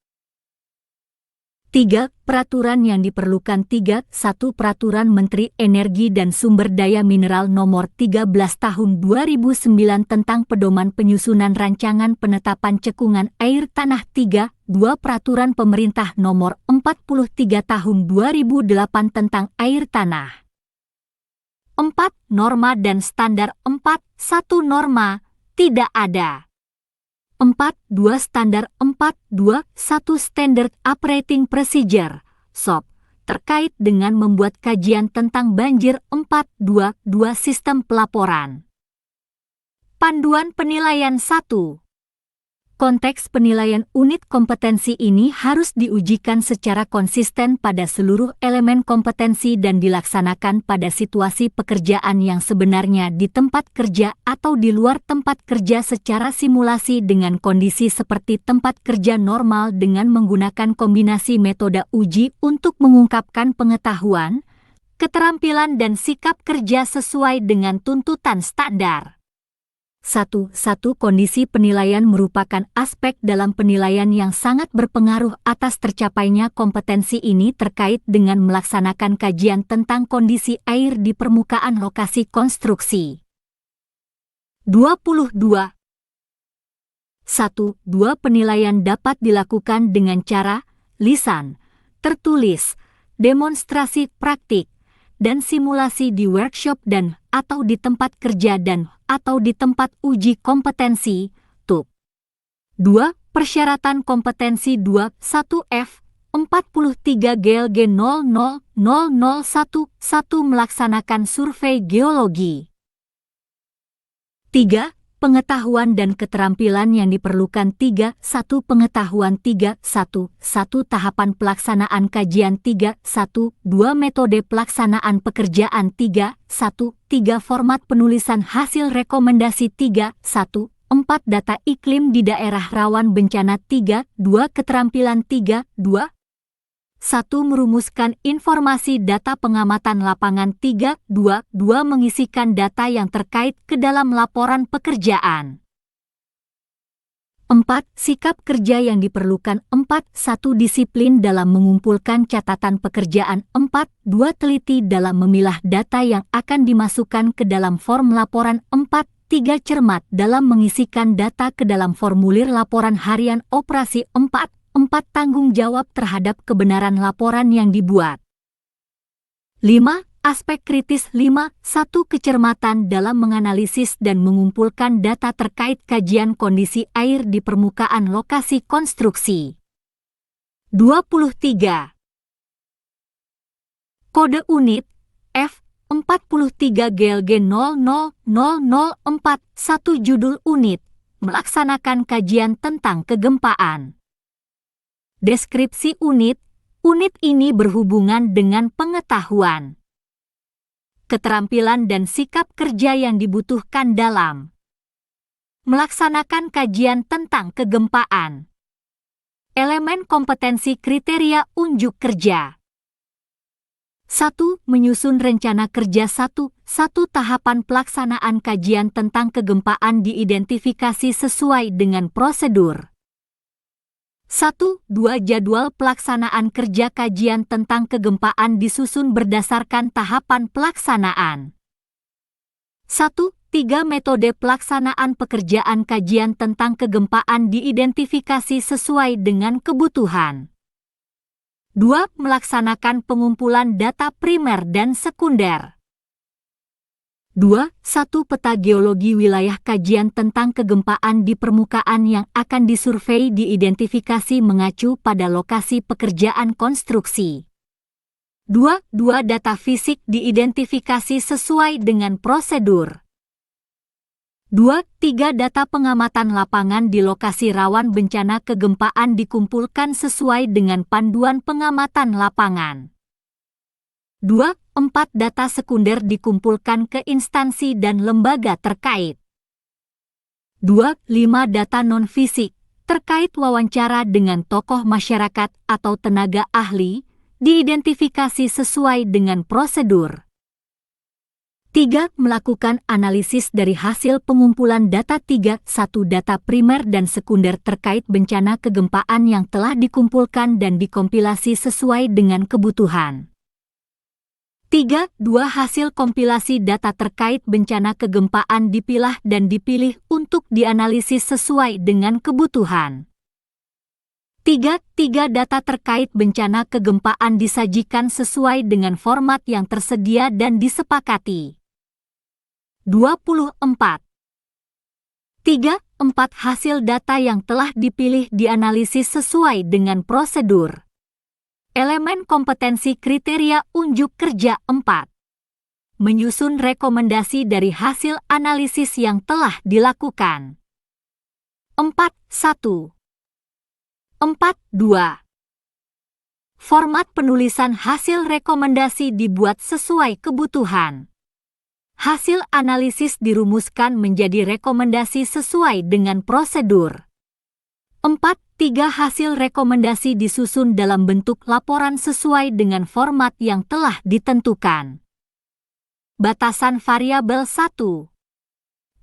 3. Peraturan yang diperlukan 3. 1 Peraturan Menteri Energi dan Sumber Daya Mineral Nomor 13 Tahun 2009 tentang Pedoman Penyusunan Rancangan Penetapan Cekungan Air Tanah 3. 2 Peraturan Pemerintah Nomor 43 Tahun 2008 tentang Air Tanah. 4. Norma dan Standar 4. 1 Norma, tidak ada. 4. Standar 4. 1 Standard Operating Procedure, SOP, terkait dengan membuat kajian tentang banjir 4. 2 Sistem pelaporan. Panduan penilaian 1. Konteks penilaian unit kompetensi ini harus diujikan secara konsisten pada seluruh elemen kompetensi dan dilaksanakan pada situasi pekerjaan yang sebenarnya di tempat kerja atau di luar tempat kerja secara simulasi dengan kondisi seperti tempat kerja normal dengan menggunakan kombinasi metode uji untuk mengungkapkan pengetahuan, keterampilan dan sikap kerja sesuai dengan tuntutan standar. Satu kondisi penilaian merupakan aspek dalam penilaian yang sangat berpengaruh atas tercapainya kompetensi ini terkait dengan melaksanakan kajian tentang kondisi air di permukaan lokasi konstruksi. 22. 1. Dua penilaian dapat dilakukan dengan cara lisan, tertulis, demonstrasi praktik, dan simulasi di workshop dan atau di tempat kerja dan atau di tempat uji kompetensi, TUK. 2. Persyaratan kompetensi 21F 43 GLG 00001 melaksanakan survei geologi. 3. Pengetahuan dan keterampilan yang diperlukan 3. 1. Pengetahuan 3. 1. Tahapan pelaksanaan kajian 3. 1. 2. Metode pelaksanaan pekerjaan 3. 1. Format penulisan hasil rekomendasi 3. 1. 4. Data iklim di daerah rawan bencana 3. 2. Keterampilan 3. 2. 1. Merumuskan informasi data pengamatan lapangan 3. 2. Mengisikan data yang terkait ke dalam laporan pekerjaan. 4. Sikap kerja yang diperlukan 4. 1. Disiplin dalam mengumpulkan catatan pekerjaan 4. 2. Teliti dalam memilah data yang akan dimasukkan ke dalam form laporan 4. 3. Cermat dalam mengisikan data ke dalam formulir laporan harian operasi 4. 4. Tanggung jawab terhadap kebenaran laporan yang dibuat. 5. Aspek kritis 5. 1. Kecermatan dalam menganalisis dan mengumpulkan data terkait kajian kondisi air di permukaan lokasi konstruksi. 23. Kode unit F 43 GLG 00004 1. Judul unit melaksanakan kajian tentang kegempaan. Deskripsi unit ini berhubungan dengan pengetahuan, keterampilan dan sikap kerja yang dibutuhkan dalam melaksanakan kajian tentang kegempaan. Elemen kompetensi kriteria unjuk kerja. 1. Menyusun rencana kerja 1. Tahapan pelaksanaan kajian tentang kegempaan diidentifikasi sesuai dengan prosedur. 1. 2. Jadwal pelaksanaan kerja kajian tentang kegempaan disusun berdasarkan tahapan pelaksanaan. 1. 3. Metode pelaksanaan pekerjaan kajian tentang kegempaan diidentifikasi sesuai dengan kebutuhan. 2. Melaksanakan pengumpulan data primer dan sekunder. 2. 1. Peta geologi wilayah kajian tentang kegempaan di permukaan yang akan disurvei diidentifikasi mengacu pada lokasi pekerjaan konstruksi. 2. Data fisik diidentifikasi sesuai dengan prosedur. 2. Data pengamatan lapangan di lokasi rawan bencana kegempaan dikumpulkan sesuai dengan panduan pengamatan lapangan. 2. Data sekunder dikumpulkan ke instansi dan lembaga terkait. 2. Data non-fisik terkait wawancara dengan tokoh masyarakat atau tenaga ahli diidentifikasi sesuai dengan prosedur. 3. Melakukan analisis dari hasil pengumpulan data 3. 1. Data primer dan sekunder terkait bencana kegempaan yang telah dikumpulkan dan dikompilasi sesuai dengan kebutuhan. 3. Hasil kompilasi data terkait bencana kegempaan dipilah dan dipilih untuk dianalisis sesuai dengan kebutuhan. 3. Data terkait bencana kegempaan disajikan sesuai dengan format yang tersedia dan disepakati. 24. 3. Hasil data yang telah dipilih dianalisis sesuai dengan prosedur. Elemen kompetensi kriteria unjuk kerja 4. Menyusun rekomendasi dari hasil analisis yang telah dilakukan. 4.1. 4.2. Format penulisan hasil rekomendasi dibuat sesuai kebutuhan. Hasil analisis dirumuskan menjadi rekomendasi sesuai dengan prosedur. 4.3. Hasil rekomendasi disusun dalam bentuk laporan sesuai dengan format yang telah ditentukan. Batasan variabel 1.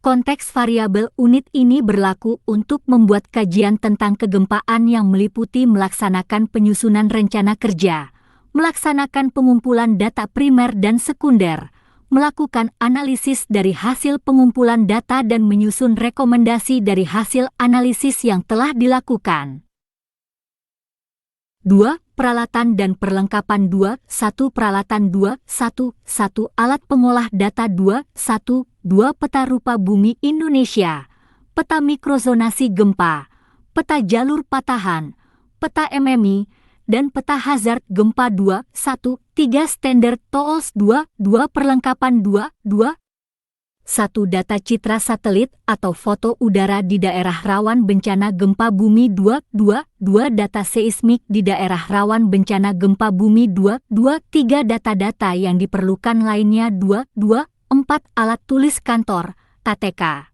Konteks variabel unit ini berlaku untuk membuat kajian tentang kegempaan yang meliputi melaksanakan penyusunan rencana kerja, melaksanakan pengumpulan data primer dan sekunder, melakukan analisis dari hasil pengumpulan data dan menyusun rekomendasi dari hasil analisis yang telah dilakukan. 2. Peralatan dan perlengkapan 2.1 Peralatan 2.1 Alat pengolah data 2.1 Peta rupa bumi Indonesia, peta mikrozonasi gempa, peta jalur patahan, peta MMI, dan peta hazard gempa 2.1 3 Standard Tools 2 Perlengkapan 2 1 Data citra satelit atau foto udara di daerah rawan bencana gempa bumi 2 Data seismik di daerah rawan bencana gempa bumi 2 3 Data-data yang diperlukan lainnya 2 4 Alat tulis kantor, KTK.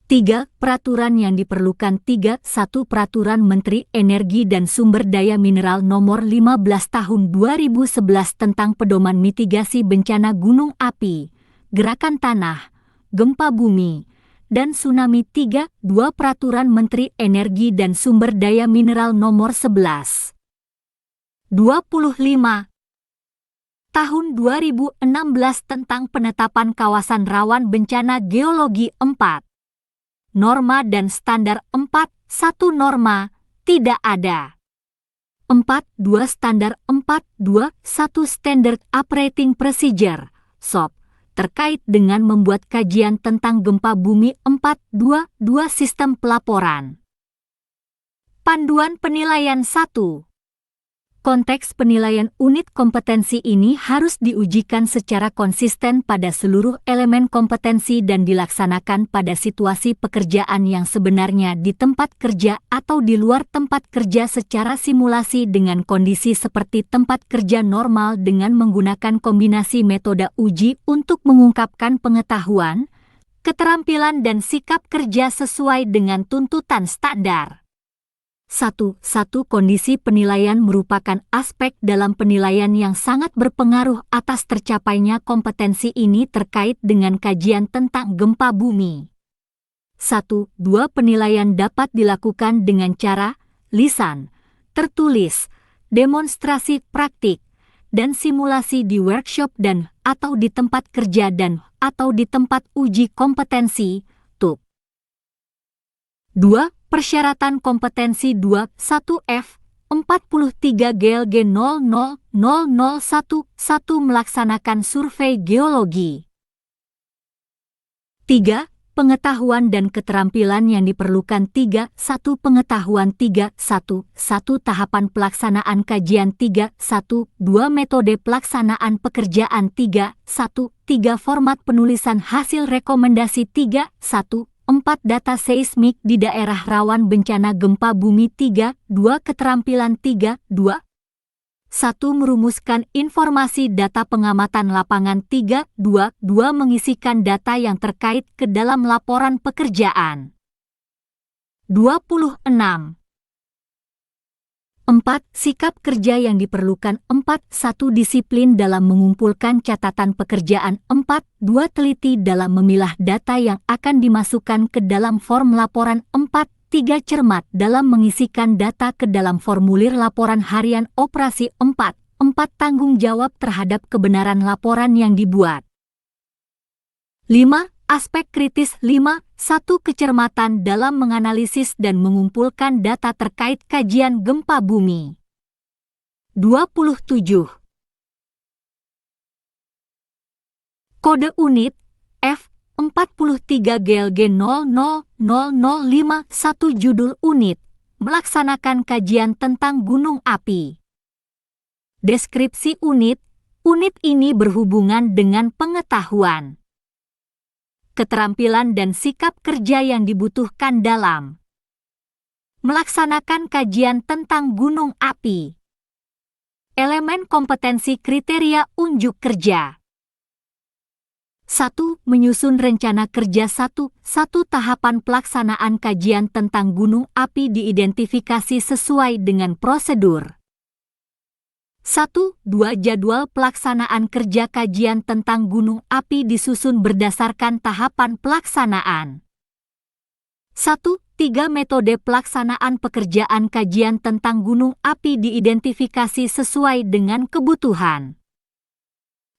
3. Peraturan yang diperlukan 3.1 Peraturan Menteri Energi dan Sumber Daya Mineral Nomor 15 Tahun 2011 tentang pedoman mitigasi bencana gunung api, gerakan tanah, gempa bumi, dan tsunami 3. 2 Peraturan Menteri Energi dan Sumber Daya Mineral Nomor 11 25 Tahun 2016 tentang penetapan kawasan rawan bencana geologi 4. Norma dan standar 4.1 Norma, tidak ada. 4.2 Standar 4.2.1 Standard Operating Procedure, SOP, terkait dengan membuat kajian tentang gempa bumi 4.2.2 Sistem pelaporan. Panduan penilaian 1. Konteks penilaian unit kompetensi ini harus diujikan secara konsisten pada seluruh elemen kompetensi dan dilaksanakan pada situasi pekerjaan yang sebenarnya di tempat kerja atau di luar tempat kerja secara simulasi dengan kondisi seperti tempat kerja normal dengan menggunakan kombinasi metode uji untuk mengungkapkan pengetahuan, keterampilan dan sikap kerja sesuai dengan tuntutan standar. 1. Kondisi penilaian merupakan aspek dalam penilaian yang sangat berpengaruh atas tercapainya kompetensi ini terkait dengan kajian tentang gempa bumi. 1. 2. Penilaian dapat dilakukan dengan cara lisan, tertulis, demonstrasi praktik, dan simulasi di workshop dan atau di tempat kerja dan atau di tempat uji kompetensi, TUP. 2. Persyaratan kompetensi 2.1F 43 GLG 000011 melaksanakan survei geologi. 3. Pengetahuan dan keterampilan yang diperlukan 3.1 Pengetahuan 3.1 Tahapan pelaksanaan kajian 3.1 2 Metode pelaksanaan pekerjaan 3.1 3 Format penulisan hasil rekomendasi 3.1 4. Data seismik di daerah rawan bencana gempa bumi 3, 2. Keterampilan 3, 2. 1. Merumuskan informasi data pengamatan lapangan 3, 2. 2. Mengisikan data yang terkait ke dalam laporan pekerjaan. 26. 4. Sikap kerja yang diperlukan 4. 1. Disiplin dalam mengumpulkan catatan pekerjaan 4. 2. Teliti dalam memilah data yang akan dimasukkan ke dalam form laporan 4. 3. Cermat dalam mengisikan data ke dalam formulir laporan harian operasi 4. 4. Tanggung jawab terhadap kebenaran laporan yang dibuat. 5. Aspek kritis 5. 1. Kecermatan dalam menganalisis dan mengumpulkan data terkait kajian gempa bumi. 27. Kode unit F43 GLG 000051 Judul unit Melaksanakan kajian tentang gunung api. Deskripsi unit ini berhubungan dengan pengetahuan, keterampilan dan sikap kerja yang dibutuhkan dalam melaksanakan kajian tentang gunung api. Elemen kompetensi kriteria unjuk kerja. 1. Menyusun rencana kerja 1. Tahapan pelaksanaan kajian tentang gunung api diidentifikasi sesuai dengan prosedur. 1-2 Jadwal pelaksanaan kerja kajian tentang gunung api disusun berdasarkan tahapan pelaksanaan. 1-3 Metode pelaksanaan pekerjaan kajian tentang gunung api diidentifikasi sesuai dengan kebutuhan.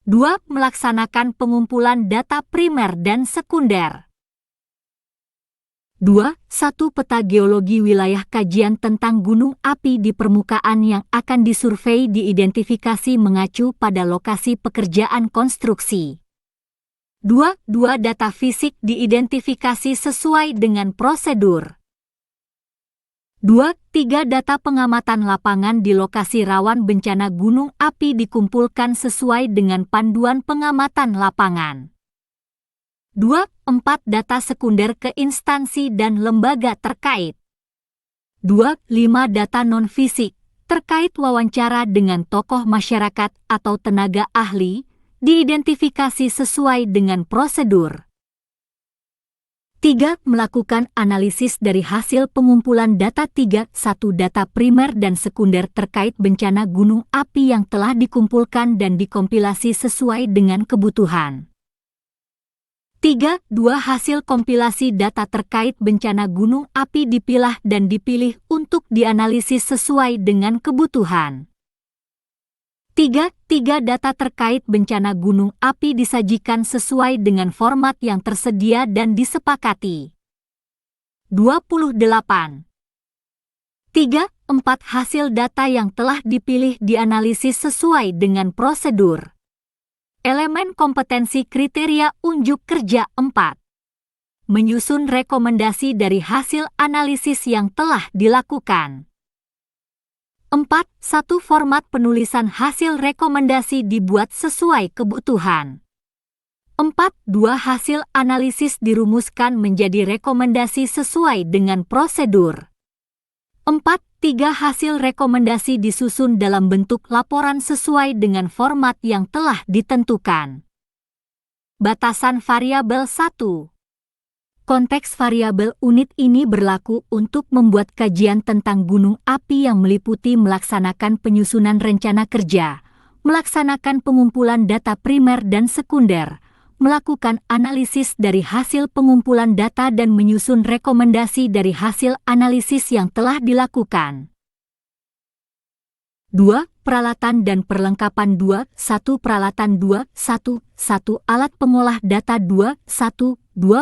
2. Melaksanakan pengumpulan data primer dan sekunder. 2. 1. Peta geologi wilayah kajian tentang gunung api di permukaan yang akan disurvei diidentifikasi mengacu pada lokasi pekerjaan konstruksi. 2. Data fisik diidentifikasi sesuai dengan prosedur. 2. Data pengamatan lapangan di lokasi rawan bencana gunung api dikumpulkan sesuai dengan panduan pengamatan lapangan. 2. Data sekunder ke instansi dan lembaga terkait. 2. Data non-fisik terkait wawancara dengan tokoh masyarakat atau tenaga ahli diidentifikasi sesuai dengan prosedur. 3. Melakukan analisis dari hasil pengumpulan data 3. 1. Data primer dan sekunder terkait bencana gunung api yang telah dikumpulkan dan dikompilasi sesuai dengan kebutuhan. 3. Hasil kompilasi data terkait bencana gunung api dipilah dan dipilih untuk dianalisis sesuai dengan kebutuhan. 3. Data terkait bencana gunung api disajikan sesuai dengan format yang tersedia dan disepakati. 28. 3. Hasil data yang telah dipilih dianalisis sesuai dengan prosedur. Elemen kompetensi kriteria unjuk kerja 4. Menyusun rekomendasi dari hasil analisis yang telah dilakukan. 4. 1. Format penulisan hasil rekomendasi dibuat sesuai kebutuhan. 4. Hasil analisis dirumuskan menjadi rekomendasi sesuai dengan prosedur. 4. Hasil rekomendasi disusun dalam bentuk laporan sesuai dengan format yang telah ditentukan. Batasan variabel 1. Konteks variabel unit ini berlaku untuk membuat kajian tentang gunung api yang meliputi melaksanakan penyusunan rencana kerja, melaksanakan pengumpulan data primer dan sekunder, melakukan analisis dari hasil pengumpulan data dan menyusun rekomendasi dari hasil analisis yang telah dilakukan. 2. Peralatan dan perlengkapan 2. 1. Peralatan 2. 1. Alat pengolah data 2. 1.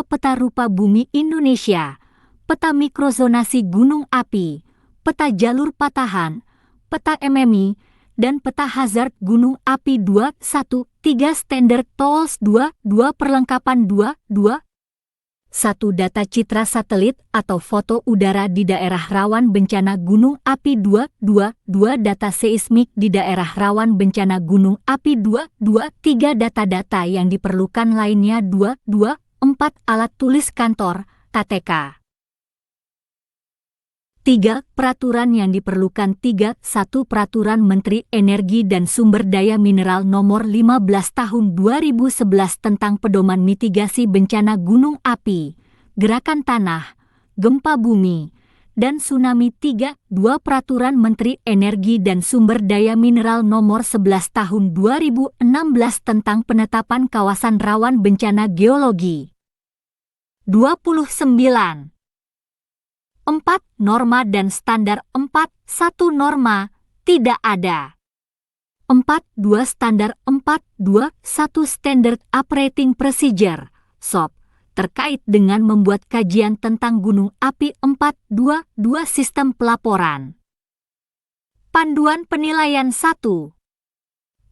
Peta rupa bumi Indonesia, peta mikrozonasi gunung api, peta jalur patahan, peta MMI, dan peta hazard gunung api 2. 1. Standard tools 2. Perlengkapan 2. 1. Data citra satelit atau foto udara di daerah rawan bencana gunung api 2. Data seismik di daerah rawan bencana gunung api 2. 3. Data-data yang diperlukan lainnya 2. 4. Alat tulis kantor, KTK. 3. Peraturan yang diperlukan 3. 1. Peraturan Menteri Energi dan Sumber Daya Mineral Nomor 15 Tahun 2011 tentang pedoman mitigasi bencana gunung api, gerakan tanah, gempa bumi, dan tsunami 3. 2. Peraturan Menteri Energi dan Sumber Daya Mineral Nomor 11 Tahun 2016 tentang penetapan kawasan rawan bencana geologi. 29. 4. Norma dan standar 4. 1. Norma, tidak ada. 4. Standar 4. 1. Standard Operating Procedure, SOP, terkait dengan membuat kajian tentang gunung api 4. 2. Sistem pelaporan. Panduan penilaian 1.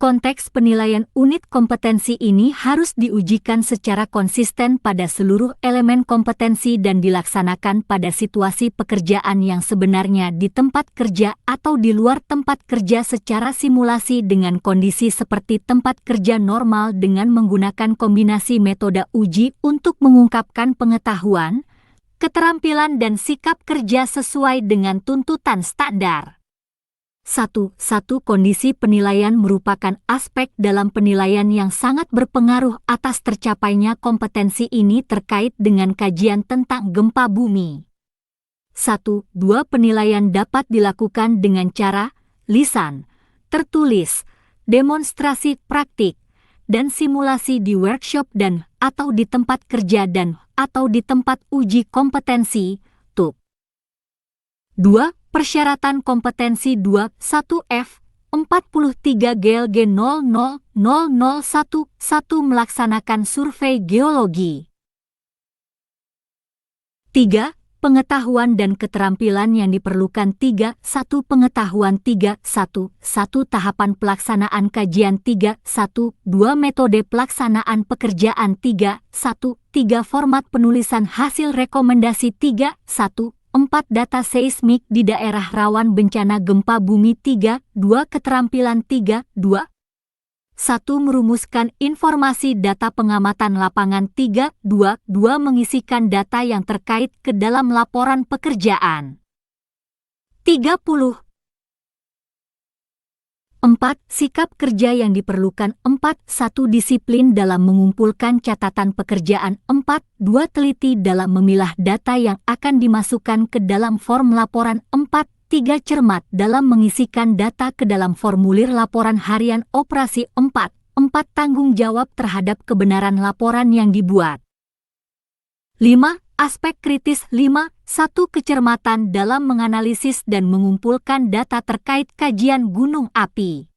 Konteks penilaian unit kompetensi ini harus diujikan secara konsisten pada seluruh elemen kompetensi dan dilaksanakan pada situasi pekerjaan yang sebenarnya di tempat kerja atau di luar tempat kerja secara simulasi dengan kondisi seperti tempat kerja normal dengan menggunakan kombinasi metode uji untuk mengungkapkan pengetahuan, keterampilan dan sikap kerja sesuai dengan tuntutan standar. 1. Kondisi penilaian merupakan aspek dalam penilaian yang sangat berpengaruh atas tercapainya kompetensi ini terkait dengan kajian tentang gempa bumi. 1. Penilaian dapat dilakukan dengan cara lisan, tertulis, demonstrasi praktik, dan simulasi di workshop dan atau di tempat kerja dan atau di tempat uji kompetensi, TUP. 2. Persyaratan kompetensi 21F 43 GLG 000011 melaksanakan survei geologi. 3. Pengetahuan dan keterampilan yang diperlukan 3.1 Pengetahuan 3.1 Tahapan pelaksanaan kajian 3.1 2 Metode pelaksanaan pekerjaan 3.1 3 Format penulisan hasil rekomendasi 3.1 4 Data seismik di daerah rawan bencana gempa bumi 3.2 Keterampilan 3.2 1 Merumuskan informasi data pengamatan lapangan 3.2 2 Mengisikan data yang terkait ke dalam laporan pekerjaan 30 4. Sikap kerja yang diperlukan 4. 1. Disiplin dalam mengumpulkan catatan pekerjaan 4. 2. Teliti dalam memilah data yang akan dimasukkan ke dalam form laporan 4. 3. Cermat dalam mengisikan data ke dalam formulir laporan harian operasi 4. 4. Tanggung jawab terhadap kebenaran laporan yang dibuat 5. Aspek kritis 5. 1. Kecermatan dalam menganalisis dan mengumpulkan data terkait kajian gunung api.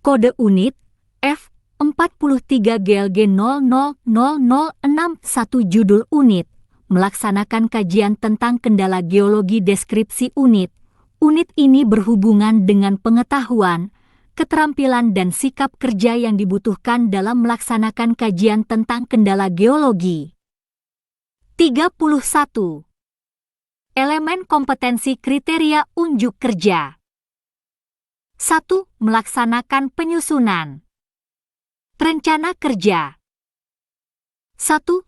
Kode unit F43 GLG 000061 Judul unit melaksanakan kajian tentang kendala geologi. Deskripsi unit. Unit ini berhubungan dengan pengetahuan, keterampilan dan sikap kerja yang dibutuhkan dalam melaksanakan kajian tentang kendala geologi. 31. Elemen kompetensi kriteria unjuk kerja. 1. Melaksanakan penyusunan rencana kerja. 1.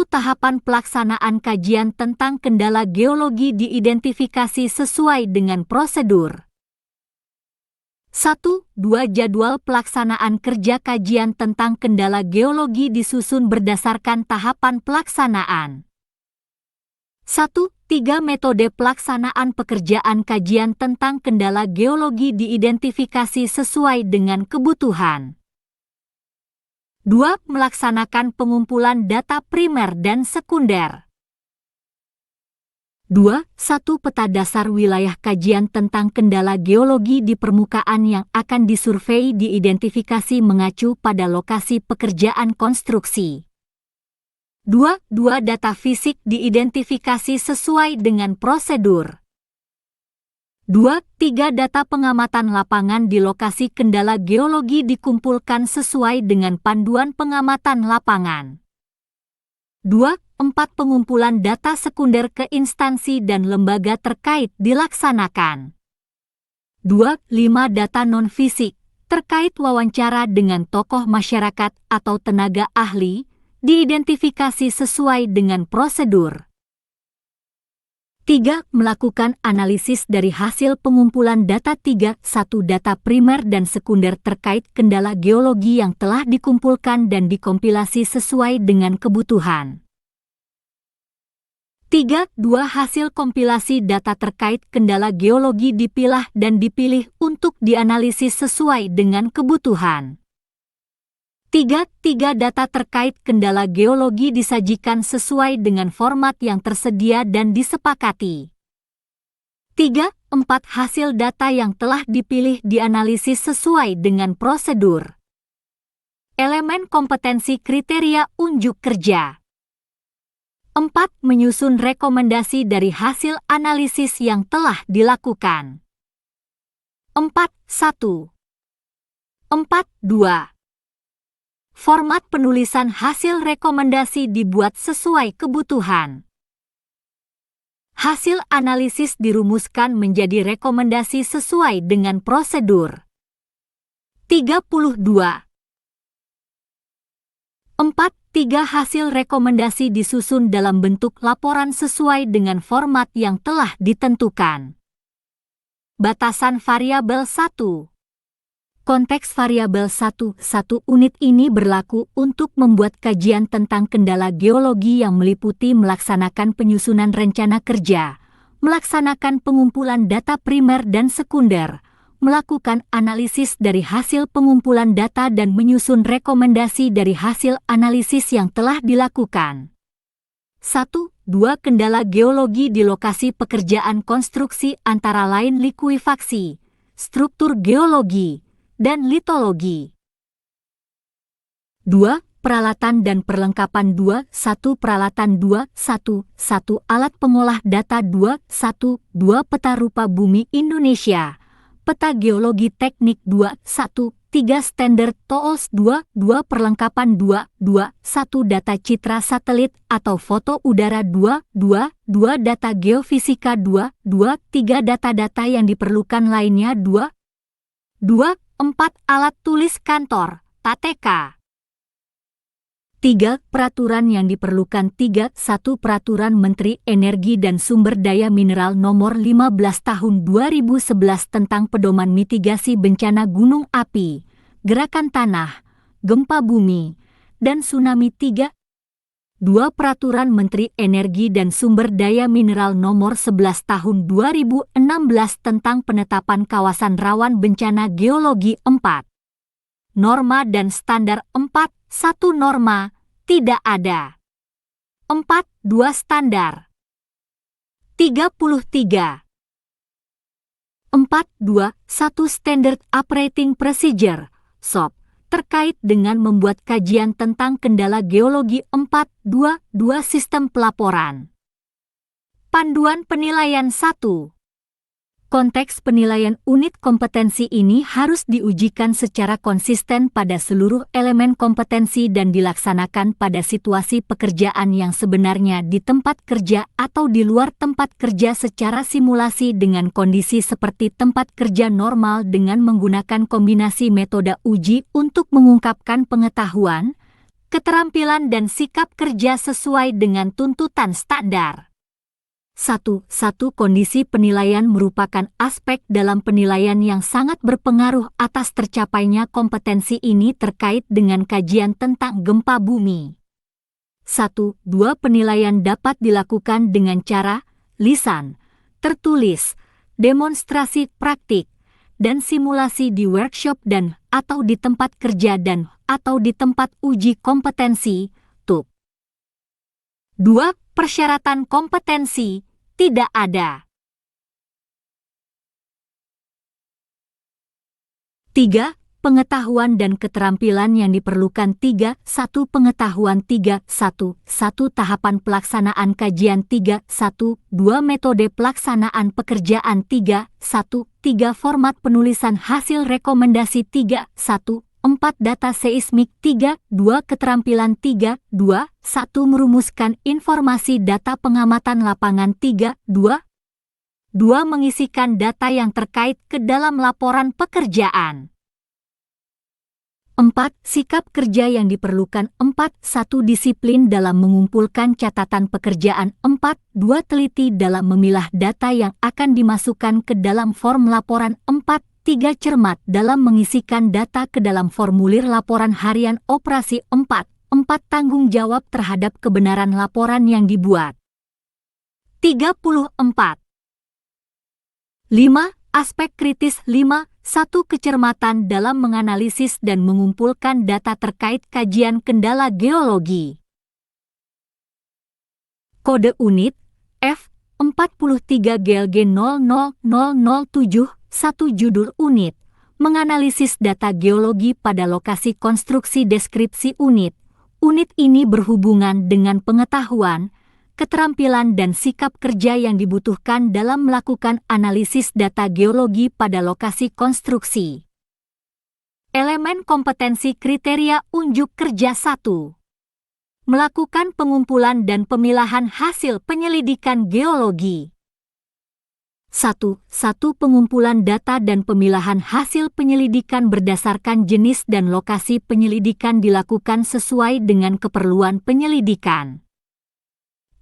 Tahapan pelaksanaan kajian tentang kendala geologi diidentifikasi sesuai dengan prosedur. 1. 2. Jadwal pelaksanaan kerja kajian tentang kendala geologi disusun berdasarkan tahapan pelaksanaan. 1. 3. Metode pelaksanaan pekerjaan kajian tentang kendala geologi diidentifikasi sesuai dengan kebutuhan. 2. Melaksanakan pengumpulan data primer dan sekunder. 2. 1. Peta dasar wilayah kajian tentang kendala geologi di permukaan yang akan disurvei diidentifikasi mengacu pada lokasi pekerjaan konstruksi. 2. Data fisik diidentifikasi sesuai dengan prosedur. 2. Data pengamatan lapangan di lokasi kendala geologi dikumpulkan sesuai dengan panduan pengamatan lapangan. 2. Pengumpulan data sekunder ke instansi dan lembaga terkait dilaksanakan. 2. Data non-fisik terkait wawancara dengan tokoh masyarakat atau tenaga ahli diidentifikasi sesuai dengan prosedur. 3. Melakukan analisis dari hasil pengumpulan data 3. 1. Data primer dan sekunder terkait kendala geologi yang telah dikumpulkan dan dikompilasi sesuai dengan kebutuhan. 3. Hasil kompilasi data terkait kendala geologi dipilah dan dipilih untuk dianalisis sesuai dengan kebutuhan. 3. Data terkait kendala geologi disajikan sesuai dengan format yang tersedia dan disepakati. 3. Hasil data yang telah dipilih dianalisis sesuai dengan prosedur. Elemen kompetensi kriteria unjuk kerja. 4. Menyusun rekomendasi dari hasil analisis yang telah dilakukan. 4.1 4.2 Format penulisan hasil rekomendasi dibuat sesuai kebutuhan. Hasil analisis dirumuskan menjadi rekomendasi sesuai dengan prosedur. 32. 4.3 Hasil rekomendasi disusun dalam bentuk laporan sesuai dengan format yang telah ditentukan. Batasan variabel 1. Konteks variabel 1.1 unit ini berlaku untuk membuat kajian tentang kendala geologi yang meliputi melaksanakan penyusunan rencana kerja, melaksanakan pengumpulan data primer dan sekunder, melakukan analisis dari hasil pengumpulan data dan menyusun rekomendasi dari hasil analisis yang telah dilakukan. 1. 2. Kendala geologi di lokasi pekerjaan konstruksi antara lain likuifaksi, struktur geologi, dan litologi. 2. Peralatan dan perlengkapan 2. 1. Peralatan 2. 1. 1. Alat pengolah data 2. 1. 2. Peta rupa bumi Indonesia. Peta geologi teknik 2. 1. 3. Standard tools 2. 2. Perlengkapan 2. 2. 1. Data citra satelit atau foto udara 2. 2. 2. Data geofisika 2. 2. 3. Data-data yang diperlukan lainnya 2. 2. 4. Alat tulis kantor, TATK. 3. Peraturan yang diperlukan 3. 1. Peraturan Menteri Energi dan Sumber Daya Mineral Nomor 15 Tahun 2011 tentang pedoman mitigasi bencana gunung api, gerakan tanah, gempa bumi, dan tsunami 3. 2. Peraturan Menteri Energi dan Sumber Daya Mineral Nomor 11 Tahun 2016 tentang penetapan kawasan rawan bencana geologi 4. Norma dan standar 4. 1. Norma, tidak ada. 4. 2. Standar. 33. 4. 2. 1. Standard Operating Procedure, SOP, terkait dengan membuat kajian tentang kendala geologi 4. 2. 2. Sistem pelaporan. Panduan penilaian 1. Konteks penilaian unit kompetensi ini harus diujikan secara konsisten pada seluruh elemen kompetensi dan dilaksanakan pada situasi pekerjaan yang sebenarnya di tempat kerja atau di luar tempat kerja secara simulasi dengan kondisi seperti tempat kerja normal dengan menggunakan kombinasi metode uji untuk mengungkapkan pengetahuan, keterampilan dan sikap kerja sesuai dengan tuntutan standar. 1. Kondisi penilaian merupakan aspek dalam penilaian yang sangat berpengaruh atas tercapainya kompetensi ini terkait dengan kajian tentang gempa bumi. 1. 2. Penilaian dapat dilakukan dengan cara lisan, tertulis, demonstrasi praktik, dan simulasi di workshop dan atau di tempat kerja dan atau di tempat uji kompetensi, TUP. 2. Persyaratan kompetensi, tidak ada. 3. Pengetahuan dan keterampilan yang diperlukan 3. 1. Pengetahuan 3. 1. 1. Tahapan pelaksanaan kajian 3. 1. 2. Metode pelaksanaan pekerjaan 3. 1. 3. Format penulisan hasil rekomendasi 3. 1. 4. Data seismik 3. 2. Keterampilan 3. 2. 1. Merumuskan informasi data pengamatan lapangan 3. 2. 2. Mengisikan data yang terkait ke dalam laporan pekerjaan. 4. Sikap kerja yang diperlukan 4. 1. Disiplin dalam mengumpulkan catatan pekerjaan 4. 2. Teliti dalam memilah data yang akan dimasukkan ke dalam form laporan 4. 3. Cermat dalam mengisikan data ke dalam formulir laporan harian operasi 4. 4. Tanggung jawab terhadap kebenaran laporan yang dibuat. 34. 5. Aspek kritis 5. 1. Kecermatan dalam menganalisis dan mengumpulkan data terkait kajian kendala geologi. Kode unit F43 GLG 00007 1. Judul unit, menganalisis data geologi pada lokasi konstruksi. Deskripsi unit. Unit ini berhubungan dengan pengetahuan, keterampilan dan sikap kerja yang dibutuhkan dalam melakukan analisis data geologi pada lokasi konstruksi. Elemen kompetensi kriteria unjuk kerja 1. Melakukan pengumpulan dan pemilahan hasil penyelidikan geologi. 1. Pengumpulan data dan pemilahan hasil penyelidikan berdasarkan jenis dan lokasi penyelidikan dilakukan sesuai dengan keperluan penyelidikan.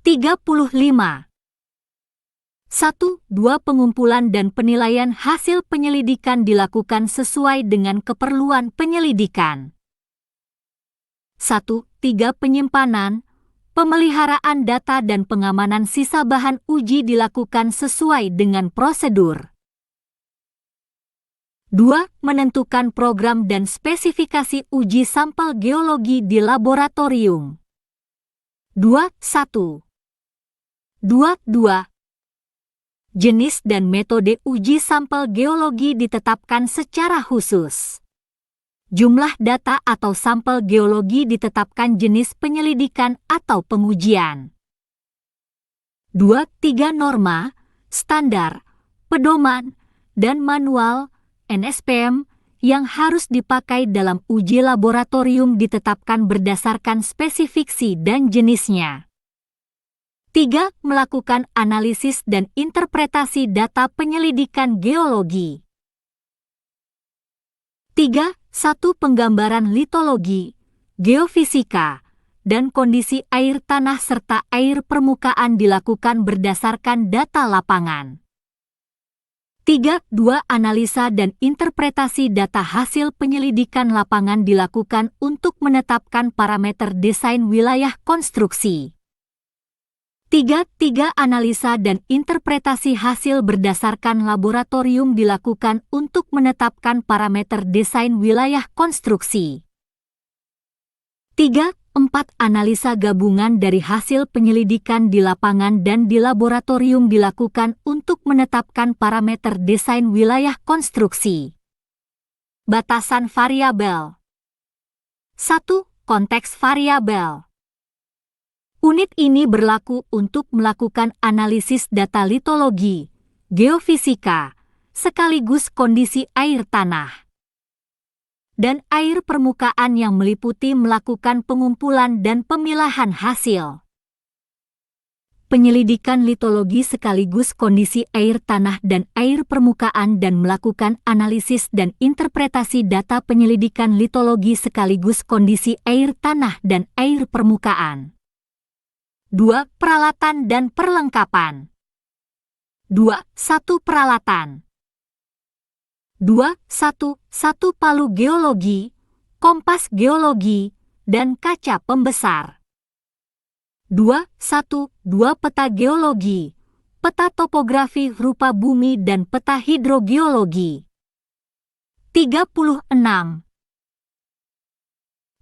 35. 1. 2. Pengumpulan dan penilaian hasil penyelidikan dilakukan sesuai dengan keperluan penyelidikan. 1. 3. Penyimpanan, pemeliharaan data dan pengamanan sisa bahan uji dilakukan sesuai dengan prosedur. 2. Menentukan program dan spesifikasi uji sampel geologi di laboratorium. 2.1. 2.2. Jenis dan metode uji sampel geologi ditetapkan secara khusus. Jumlah data atau sampel geologi ditetapkan jenis penyelidikan atau pengujian. 2.3. Norma, standar, pedoman, dan manual NSPM yang harus dipakai dalam uji laboratorium ditetapkan berdasarkan spesifikasi dan jenisnya. 3. Melakukan analisis dan interpretasi data penyelidikan geologi. 3. 1. Penggambaran litologi, geofisika, dan kondisi air tanah serta air permukaan dilakukan berdasarkan data lapangan. 3. 2. Analisa dan interpretasi data hasil penyelidikan lapangan dilakukan untuk menetapkan parameter desain wilayah konstruksi. 3. Analisa dan interpretasi hasil berdasarkan laboratorium dilakukan untuk menetapkan parameter desain wilayah konstruksi. 3. 4. Analisa gabungan dari hasil penyelidikan di lapangan dan di laboratorium dilakukan untuk menetapkan parameter desain wilayah konstruksi. Batasan variabel. 1. Konteks variabel. Unit ini berlaku untuk melakukan analisis data litologi, geofisika, sekaligus kondisi air tanah dan air permukaan yang meliputi melakukan pengumpulan dan pemilahan hasil. Penyelidikan litologi sekaligus kondisi air tanah dan air permukaan dan melakukan analisis dan interpretasi data penyelidikan litologi sekaligus kondisi air tanah dan air permukaan. 2. Peralatan dan perlengkapan. 2.1. Peralatan. 2.1. Palu geologi, kompas geologi, dan kaca pembesar. 2.1. Peta geologi, peta topografi rupa bumi dan peta hidrogeologi. 36.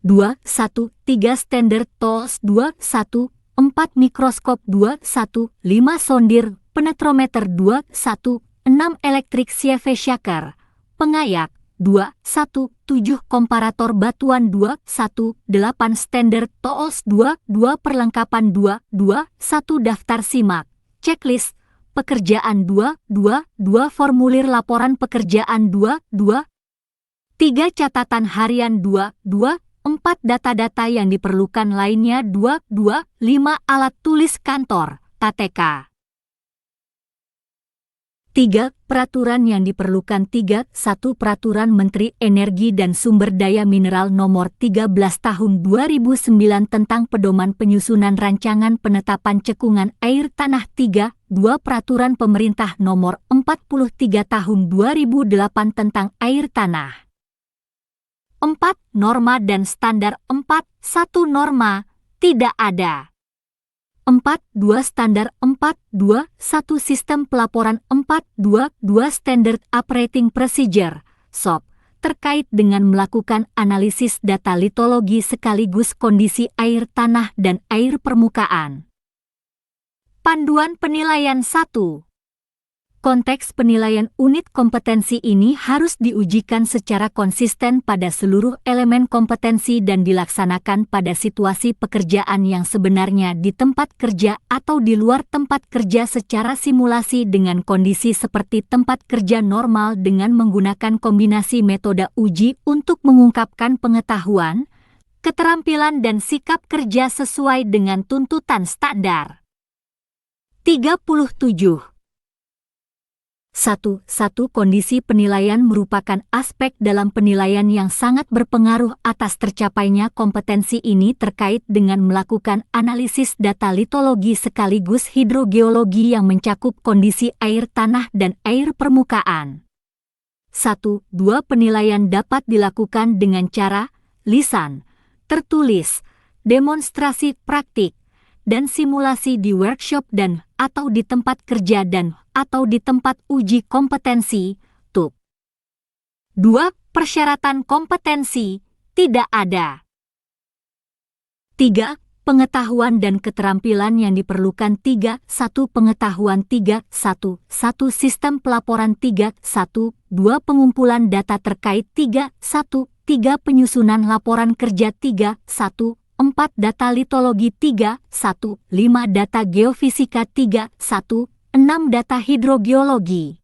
2.1. Standard tools. 2.1. 4 mikroskop. 2.1. 5 sondir, penetrometer. 2.1. 6 elektrik sieve shaker, pengayak. 2.1. 7 komparator batuan. 2.1. 8 standard tools. 2.2 perlengkapan. 2.1 daftar simak, checklist, pekerjaan. 2.2 formulir laporan pekerjaan. 2.3 catatan harian. 2.4 data-data yang diperlukan lainnya. 2.5 alat tulis kantor, KTK. 3. Peraturan yang diperlukan. 3.1 Peraturan Menteri Energi dan Sumber Daya Mineral Nomor 13 Tahun 2009 tentang Pedoman Penyusunan Rancangan Penetapan Cekungan Air Tanah. 3.2 Peraturan Pemerintah Nomor 43 Tahun 2008 tentang Air Tanah. 4. Norma dan standar. 4.1 Norma, tidak ada. 4.2 Standar. 4.2.1 Sistem pelaporan. 4.2.2 Standard Operating Procedure, SOP, terkait dengan melakukan analisis data litologi sekaligus kondisi air tanah dan air permukaan. Panduan penilaian 1. Konteks penilaian unit kompetensi ini harus diujikan secara konsisten pada seluruh elemen kompetensi dan dilaksanakan pada situasi pekerjaan yang sebenarnya di tempat kerja atau di luar tempat kerja secara simulasi dengan kondisi seperti tempat kerja normal dengan menggunakan kombinasi metode uji untuk mengungkapkan pengetahuan, keterampilan dan sikap kerja sesuai dengan tuntutan standar. 37. 1. Kondisi penilaian merupakan aspek dalam penilaian yang sangat berpengaruh atas tercapainya kompetensi ini terkait dengan melakukan analisis data litologi sekaligus hidrogeologi yang mencakup kondisi air tanah dan air permukaan. 1. 2. Penilaian dapat dilakukan dengan cara lisan, tertulis, demonstrasi praktik, dan simulasi di workshop dan atau di tempat kerja dan atau di tempat uji kompetensi, TUP. 2. Persyaratan kompetensi tidak ada. 3. Pengetahuan dan keterampilan yang diperlukan 3. 1. Pengetahuan 3. 1. 1. Sistem pelaporan 3. 1. 2. Pengumpulan data terkait 3. 1. 3. Penyusunan laporan kerja 3. 1. 4. Data litologi 3. 1. 5. Data geofisika 3. 1. 6. Data hidrogeologi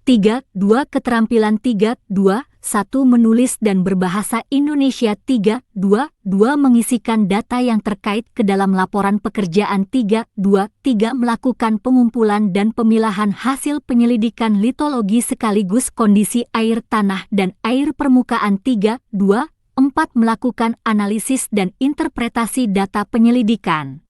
3. 2. Keterampilan 3. 2. 1. Menulis dan berbahasa Indonesia 3. 2. 2. Mengisikan data yang terkait ke dalam laporan pekerjaan 3. 2. 3. Melakukan pengumpulan dan pemilahan hasil penyelidikan litologi sekaligus kondisi air tanah dan air permukaan 3. 2. 4. Melakukan analisis dan interpretasi data penyelidikan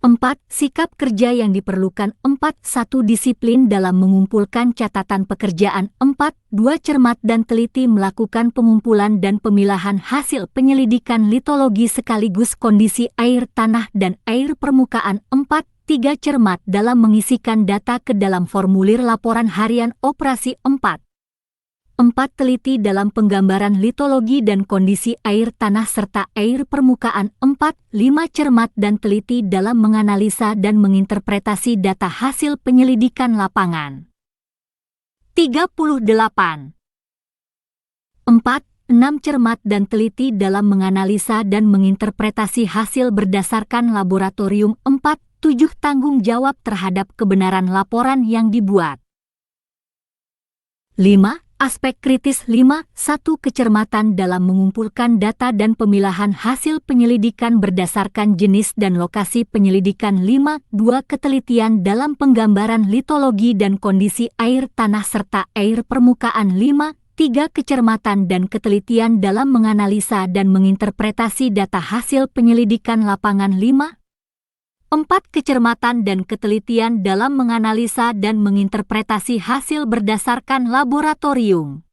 4. Sikap kerja yang diperlukan 4. 1. Disiplin dalam mengumpulkan catatan pekerjaan 4. 2. Cermat dan teliti melakukan pengumpulan dan pemilahan hasil penyelidikan litologi sekaligus kondisi air tanah dan air permukaan 4. 3. Cermat dalam mengisikan data ke dalam formulir laporan harian operasi 4. 4. Teliti dalam penggambaran litologi dan kondisi air tanah serta air permukaan 4. 5. Cermat dan teliti dalam menganalisa dan menginterpretasi data hasil penyelidikan lapangan 38. 4. 6. Cermat dan teliti dalam menganalisa dan menginterpretasi hasil berdasarkan laboratorium 4. 7. Tanggung jawab terhadap kebenaran laporan yang dibuat 5. Aspek kritis 5. 1. Kecermatan dalam mengumpulkan data dan pemilahan hasil penyelidikan berdasarkan jenis dan lokasi penyelidikan 5. 2. Ketelitian dalam penggambaran litologi dan kondisi air tanah serta air permukaan 5. 3. Kecermatan dan ketelitian dalam menganalisa dan menginterpretasi data hasil penyelidikan lapangan 5. 4. Kecermatan dan ketelitian dalam menganalisa dan menginterpretasi hasil berdasarkan laboratorium.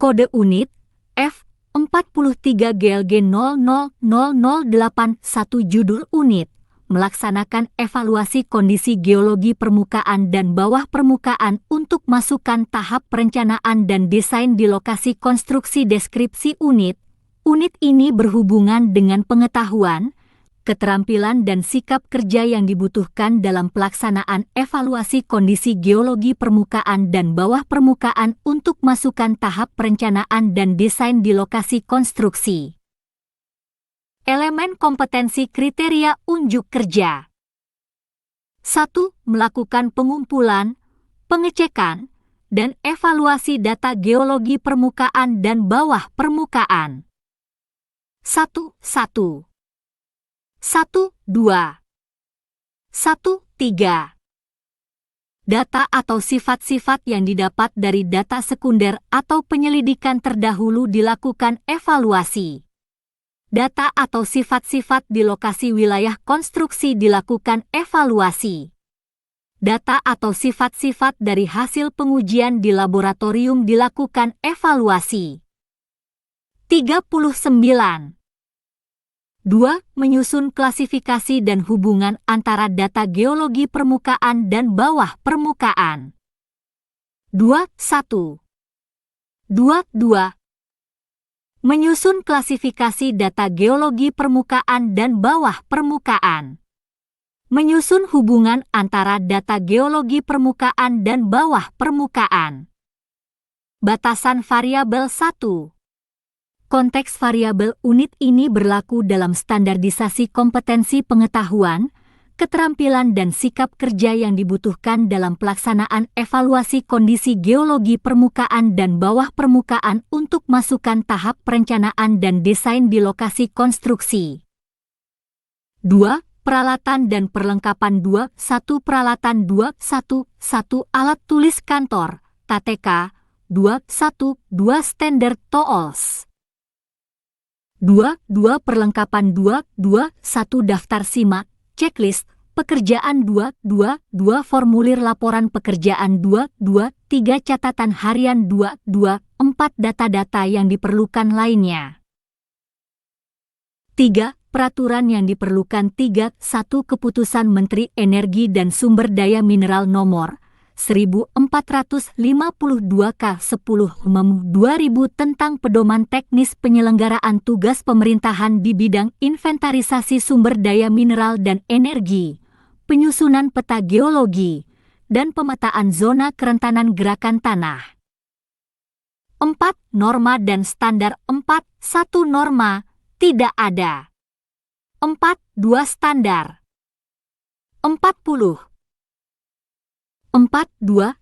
Kode unit F43 GLG 000081 judul unit melaksanakan evaluasi kondisi geologi permukaan dan bawah permukaan untuk masukan tahap perencanaan dan desain di lokasi konstruksi. Deskripsi unit. Unit ini berhubungan dengan pengetahuan, keterampilan dan sikap kerja yang dibutuhkan dalam pelaksanaan evaluasi kondisi geologi permukaan dan bawah permukaan untuk masukan tahap perencanaan dan desain di lokasi konstruksi. Elemen kompetensi kriteria unjuk kerja 1. Melakukan pengumpulan, pengecekan, dan evaluasi data geologi permukaan dan bawah permukaan 1. 1, 2. 1, 3. Data atau sifat-sifat yang didapat dari data sekunder atau penyelidikan terdahulu dilakukan evaluasi. Data atau sifat-sifat di lokasi wilayah konstruksi dilakukan evaluasi. Data atau sifat-sifat dari hasil pengujian di laboratorium dilakukan evaluasi. 39. 2. Menyusun klasifikasi dan hubungan antara data geologi permukaan dan bawah permukaan. 2. 1. 2. Menyusun klasifikasi data geologi permukaan dan bawah permukaan. Menyusun hubungan antara data geologi permukaan dan bawah permukaan. Batasan variabel 1. Konteks variabel unit ini berlaku dalam standarisasi kompetensi pengetahuan, keterampilan dan sikap kerja yang dibutuhkan dalam pelaksanaan evaluasi kondisi geologi permukaan dan bawah permukaan untuk masukan tahap perencanaan dan desain di lokasi konstruksi. 2. Peralatan dan perlengkapan 2. 1. Peralatan 2. 1. Alat tulis kantor, TTK, 2. 1. 2. Standard tools. 2. Perlengkapan 2. 1. Daftar simak, checklist, pekerjaan 2. 2. Formulir laporan pekerjaan 2. 3. Catatan harian 2. 4. Data-data yang diperlukan lainnya. 3. Peraturan yang diperlukan 3. 1. Keputusan Menteri Energi dan Sumber Daya Mineral nomor 1452K10 2000 tentang pedoman teknis penyelenggaraan tugas pemerintahan di bidang inventarisasi sumber daya mineral dan energi, penyusunan peta geologi, dan pemetaan zona kerentanan gerakan tanah. 4. Norma dan standar 4.1 norma, tidak ada. 4.2 standar. 40. 4.2.1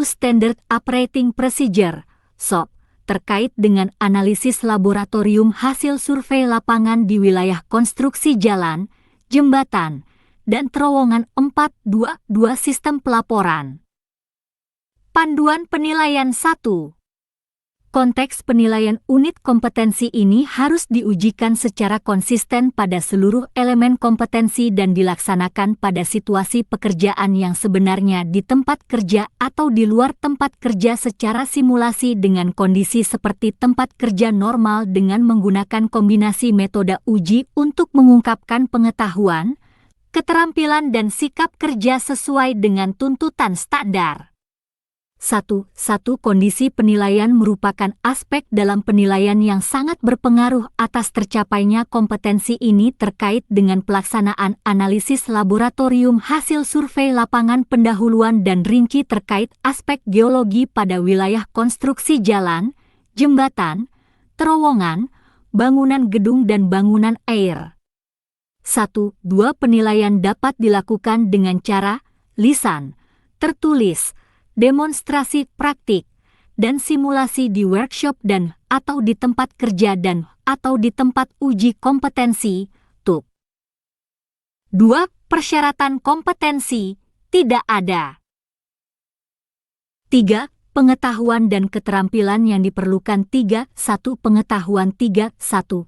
Standard Operating Procedure, SOP, terkait dengan analisis laboratorium hasil survei lapangan di wilayah konstruksi jalan, jembatan, dan terowongan. 4.2.2 Sistem pelaporan. Panduan penilaian 1. Konteks penilaian unit kompetensi ini harus diujikan secara konsisten pada seluruh elemen kompetensi dan dilaksanakan pada situasi pekerjaan yang sebenarnya di tempat kerja atau di luar tempat kerja secara simulasi dengan kondisi seperti tempat kerja normal dengan menggunakan kombinasi metode uji untuk mengungkapkan pengetahuan, keterampilan dan sikap kerja sesuai dengan tuntutan standar. 1. Kondisi penilaian merupakan aspek dalam penilaian yang sangat berpengaruh atas tercapainya kompetensi ini terkait dengan pelaksanaan analisis laboratorium hasil survei lapangan pendahuluan dan rinci terkait aspek geologi pada wilayah konstruksi jalan, jembatan, terowongan, bangunan gedung dan bangunan air. 1. Penilaian dapat dilakukan dengan cara lisan, tertulis, demonstrasi praktik, dan simulasi di workshop dan atau di tempat kerja dan atau di tempat uji kompetensi, TUK. 2. Persyaratan kompetensi, tidak ada. 3. Pengetahuan dan keterampilan yang diperlukan. 3. 1. Pengetahuan. 3. 1.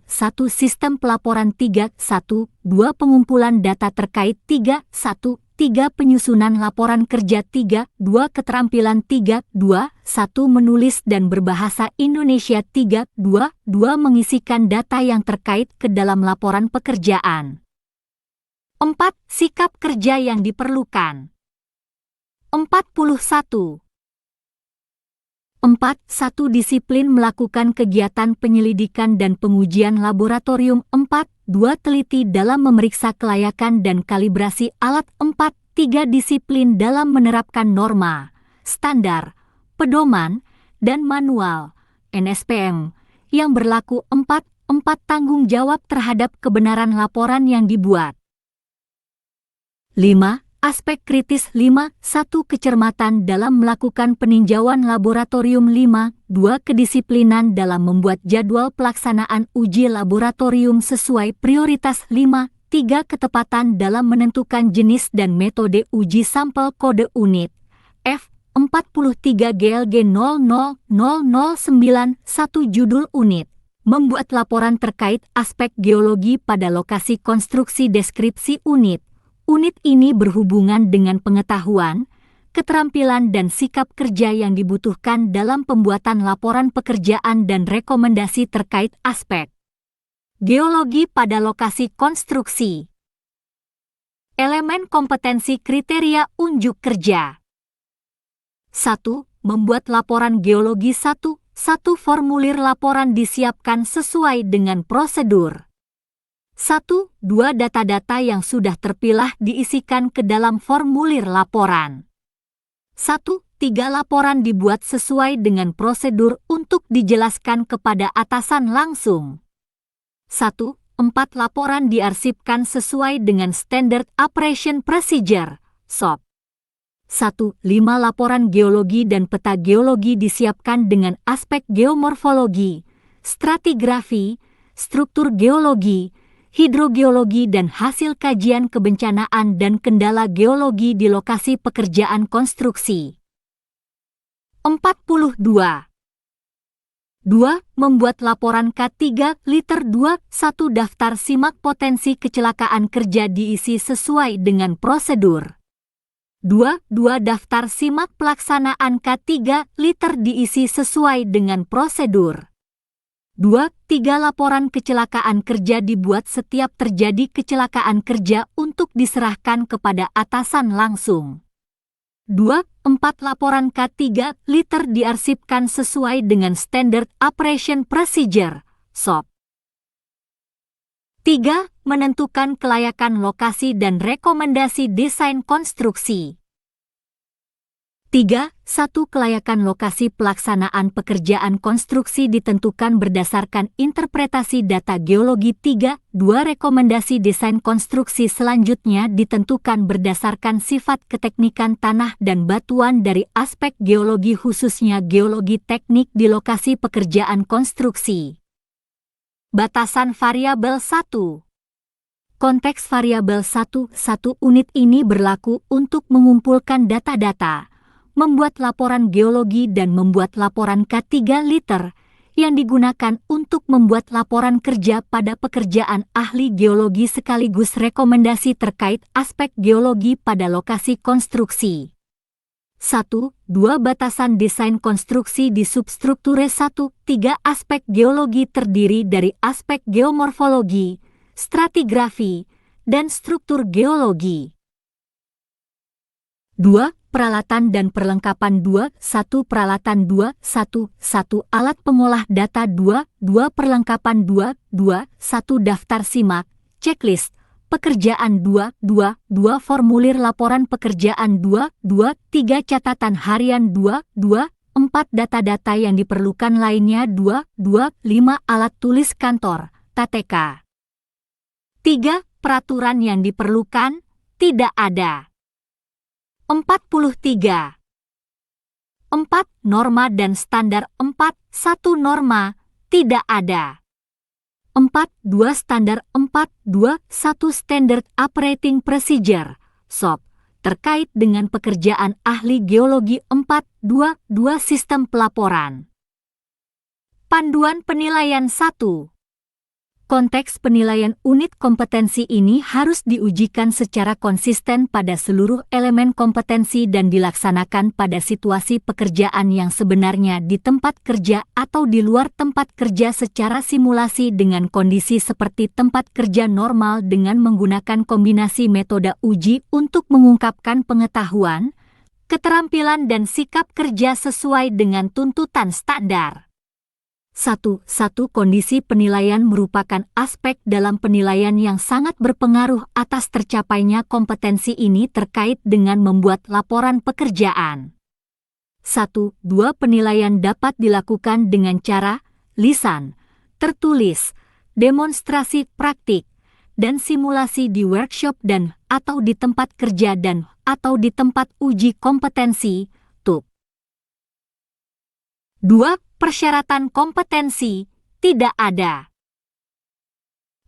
Sistem pelaporan. 3. 1. 2. Pengumpulan data terkait. 3. 1. 3. Penyusunan laporan kerja. 3. 2. Keterampilan. 3. 2. 1. Menulis dan berbahasa Indonesia. 3. 2. 2. Mengisikan data yang terkait ke dalam laporan pekerjaan. 4. Sikap kerja yang diperlukan. 41. 4. Disiplin melakukan kegiatan penyelidikan dan pengujian laboratorium. 4. 2. Teliti dalam memeriksa kelayakan dan kalibrasi alat. 4. 3. Disiplin dalam menerapkan norma, standar, pedoman, dan manual (NSPM) yang berlaku. 4. Tanggung jawab terhadap kebenaran laporan yang dibuat. 5. Aspek kritis. 5. 1. Kecermatan dalam melakukan peninjauan laboratorium. 5. 2. Kedisiplinan dalam membuat jadwal pelaksanaan uji laboratorium sesuai prioritas. 5. 3. Ketepatan dalam menentukan jenis dan metode uji sampel kode unit F43 GLG 000091 judul unit. Membuat laporan terkait aspek geologi pada lokasi konstruksi. Deskripsi unit. Unit ini berhubungan dengan pengetahuan, keterampilan dan sikap kerja yang dibutuhkan dalam pembuatan laporan pekerjaan dan rekomendasi terkait aspek geologi pada lokasi konstruksi. Elemen kompetensi kriteria unjuk kerja. 1. Membuat laporan geologi. 1. Formulir laporan disiapkan sesuai dengan prosedur. 1. 2. Data-data yang sudah terpilah diisikan ke dalam formulir laporan. 1. 3. Laporan dibuat sesuai dengan prosedur untuk dijelaskan kepada atasan langsung. 1. 4. Laporan diarsipkan sesuai dengan Standard Operation Procedure, SOP. 1. 5. Laporan geologi dan peta geologi disiapkan dengan aspek geomorfologi, stratigrafi, struktur geologi, hidrogeologi dan hasil kajian kebencanaan dan kendala geologi di lokasi pekerjaan konstruksi. 42. 2. Membuat laporan K3 liter 2. 1. Daftar simak potensi kecelakaan kerja diisi sesuai dengan prosedur. 2. Daftar simak pelaksanaan K3 liter diisi sesuai dengan prosedur. 2. 3. Laporan kecelakaan kerja dibuat setiap terjadi kecelakaan kerja untuk diserahkan kepada atasan langsung. 4 laporan K3 liter diarsipkan sesuai dengan Standard Operation Procedure, SOP. 3. Menentukan kelayakan lokasi dan rekomendasi desain konstruksi. 3.1 Kelayakan lokasi pelaksanaan pekerjaan konstruksi ditentukan berdasarkan interpretasi data geologi. 3.2 Rekomendasi desain konstruksi selanjutnya ditentukan berdasarkan sifat keteknikan tanah dan batuan dari aspek geologi khususnya geologi teknik di lokasi pekerjaan konstruksi. Batasan variabel 1. Konteks variabel 1 unit ini berlaku untuk mengumpulkan data-data, membuat laporan geologi dan membuat laporan K3 liter yang digunakan untuk membuat laporan kerja pada pekerjaan ahli geologi sekaligus rekomendasi terkait aspek geologi pada lokasi konstruksi. 1. 2 Batasan desain konstruksi di substrukture 1. 3 Aspek geologi terdiri dari aspek geomorfologi, stratigrafi, dan struktur geologi. 2. Peralatan dan perlengkapan 2. 1. Peralatan 2. 1. Alat pengolah data 2. Perlengkapan 2. 1. Daftar simak, checklist, pekerjaan 2. Formulir laporan pekerjaan 2. 3. Catatan harian 2. 4. Data-data yang diperlukan lainnya 2. 5. Alat tulis kantor, TTK. 3. Peraturan yang diperlukan, tidak ada. 43. 4. Norma dan standar 4. 1. Norma, tidak ada. 4. 2. Standar 4. 1. Standard Operating Procedure, SOP, terkait dengan pekerjaan ahli geologi 4. 2. Sistem pelaporan. Panduan penilaian 1. Konteks penilaian unit kompetensi ini harus diujikan secara konsisten pada seluruh elemen kompetensi dan dilaksanakan pada situasi pekerjaan yang sebenarnya di tempat kerja atau di luar tempat kerja secara simulasi dengan kondisi seperti tempat kerja normal dengan menggunakan kombinasi metode uji untuk mengungkapkan pengetahuan, keterampilan dan sikap kerja sesuai dengan tuntutan standar. 1. Kondisi penilaian merupakan aspek dalam penilaian yang sangat berpengaruh atas tercapainya kompetensi ini terkait dengan membuat laporan pekerjaan. 1. 2. Penilaian dapat dilakukan dengan cara lisan, tertulis, demonstrasi praktik, dan simulasi di workshop dan atau di tempat kerja dan atau di tempat uji kompetensi, TUK. 2. Persyaratan kompetensi, tidak ada.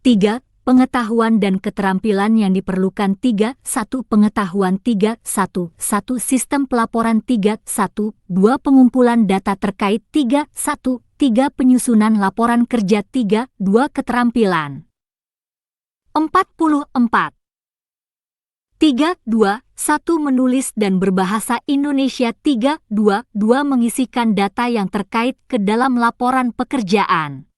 3. Pengetahuan dan keterampilan yang diperlukan 3. 1. Pengetahuan 3. 1. Sistem pelaporan 3. 1. 2. Pengumpulan data terkait 3. 1. 3. Penyusunan laporan kerja 3. 2. Keterampilan. 44. 3. 2. 1. Menulis dan berbahasa Indonesia 3. 2. Mengisikan data yang terkait ke dalam laporan pekerjaan.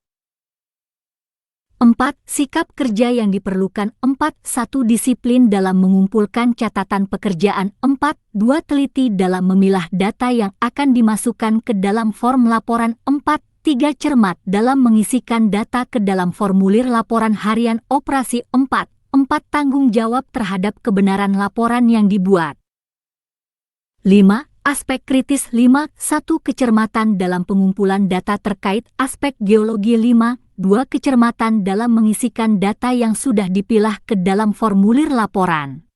4. Sikap kerja yang diperlukan 4. 1. Disiplin dalam mengumpulkan catatan pekerjaan 4. 2. Teliti dalam memilah data yang akan dimasukkan ke dalam form laporan 4. 3. Cermat dalam mengisikan data ke dalam formulir laporan harian operasi 4. 4. Tanggung jawab terhadap kebenaran laporan yang dibuat. 5. Aspek kritis 5. 1. Kecermatan dalam pengumpulan data terkait aspek geologi 5. 2. Kecermatan dalam mengisikan data yang sudah dipilah ke dalam formulir laporan.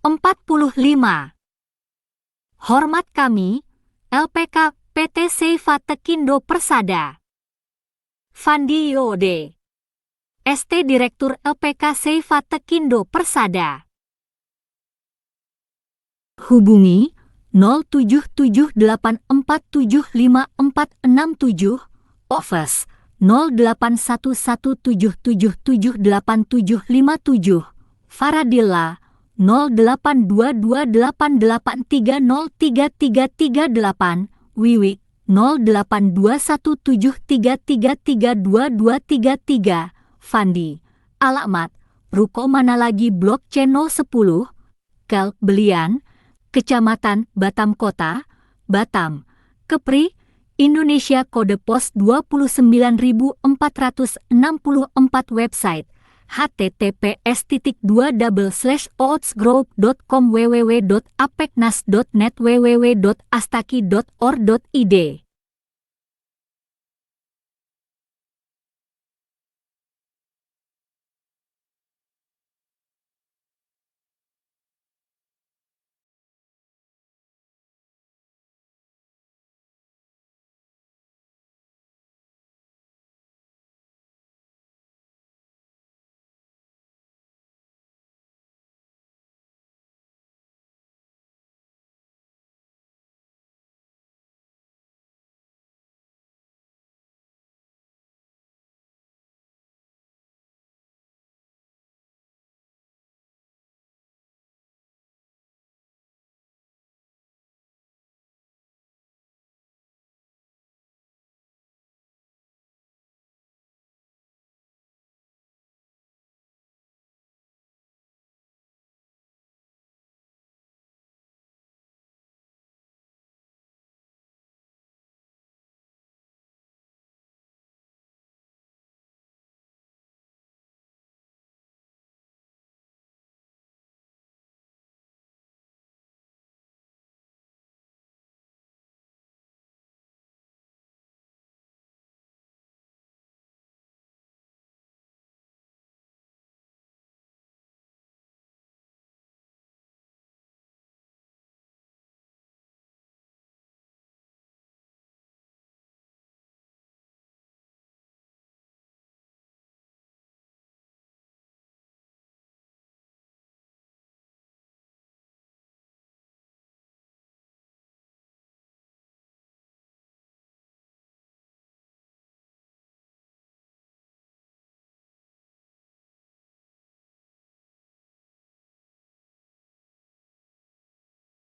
45. Hormat kami, LPK PT Seifa Tekindo Persada. Fandi Yode, ST Direktur LPK Seifa Tekindo Persada. Hubungi 0778475467, Office 081177787757, Faradilla 082288303338, Wiwik 082173332233, Fandi, alamat, Ruko Mana Lagi Blok C 010, Kel, Belian, Kecamatan Batam Kota, Batam, Kepri, Indonesia kode pos 29464 website https://outsgroup.com www.apeknas.net www.astaki.or.id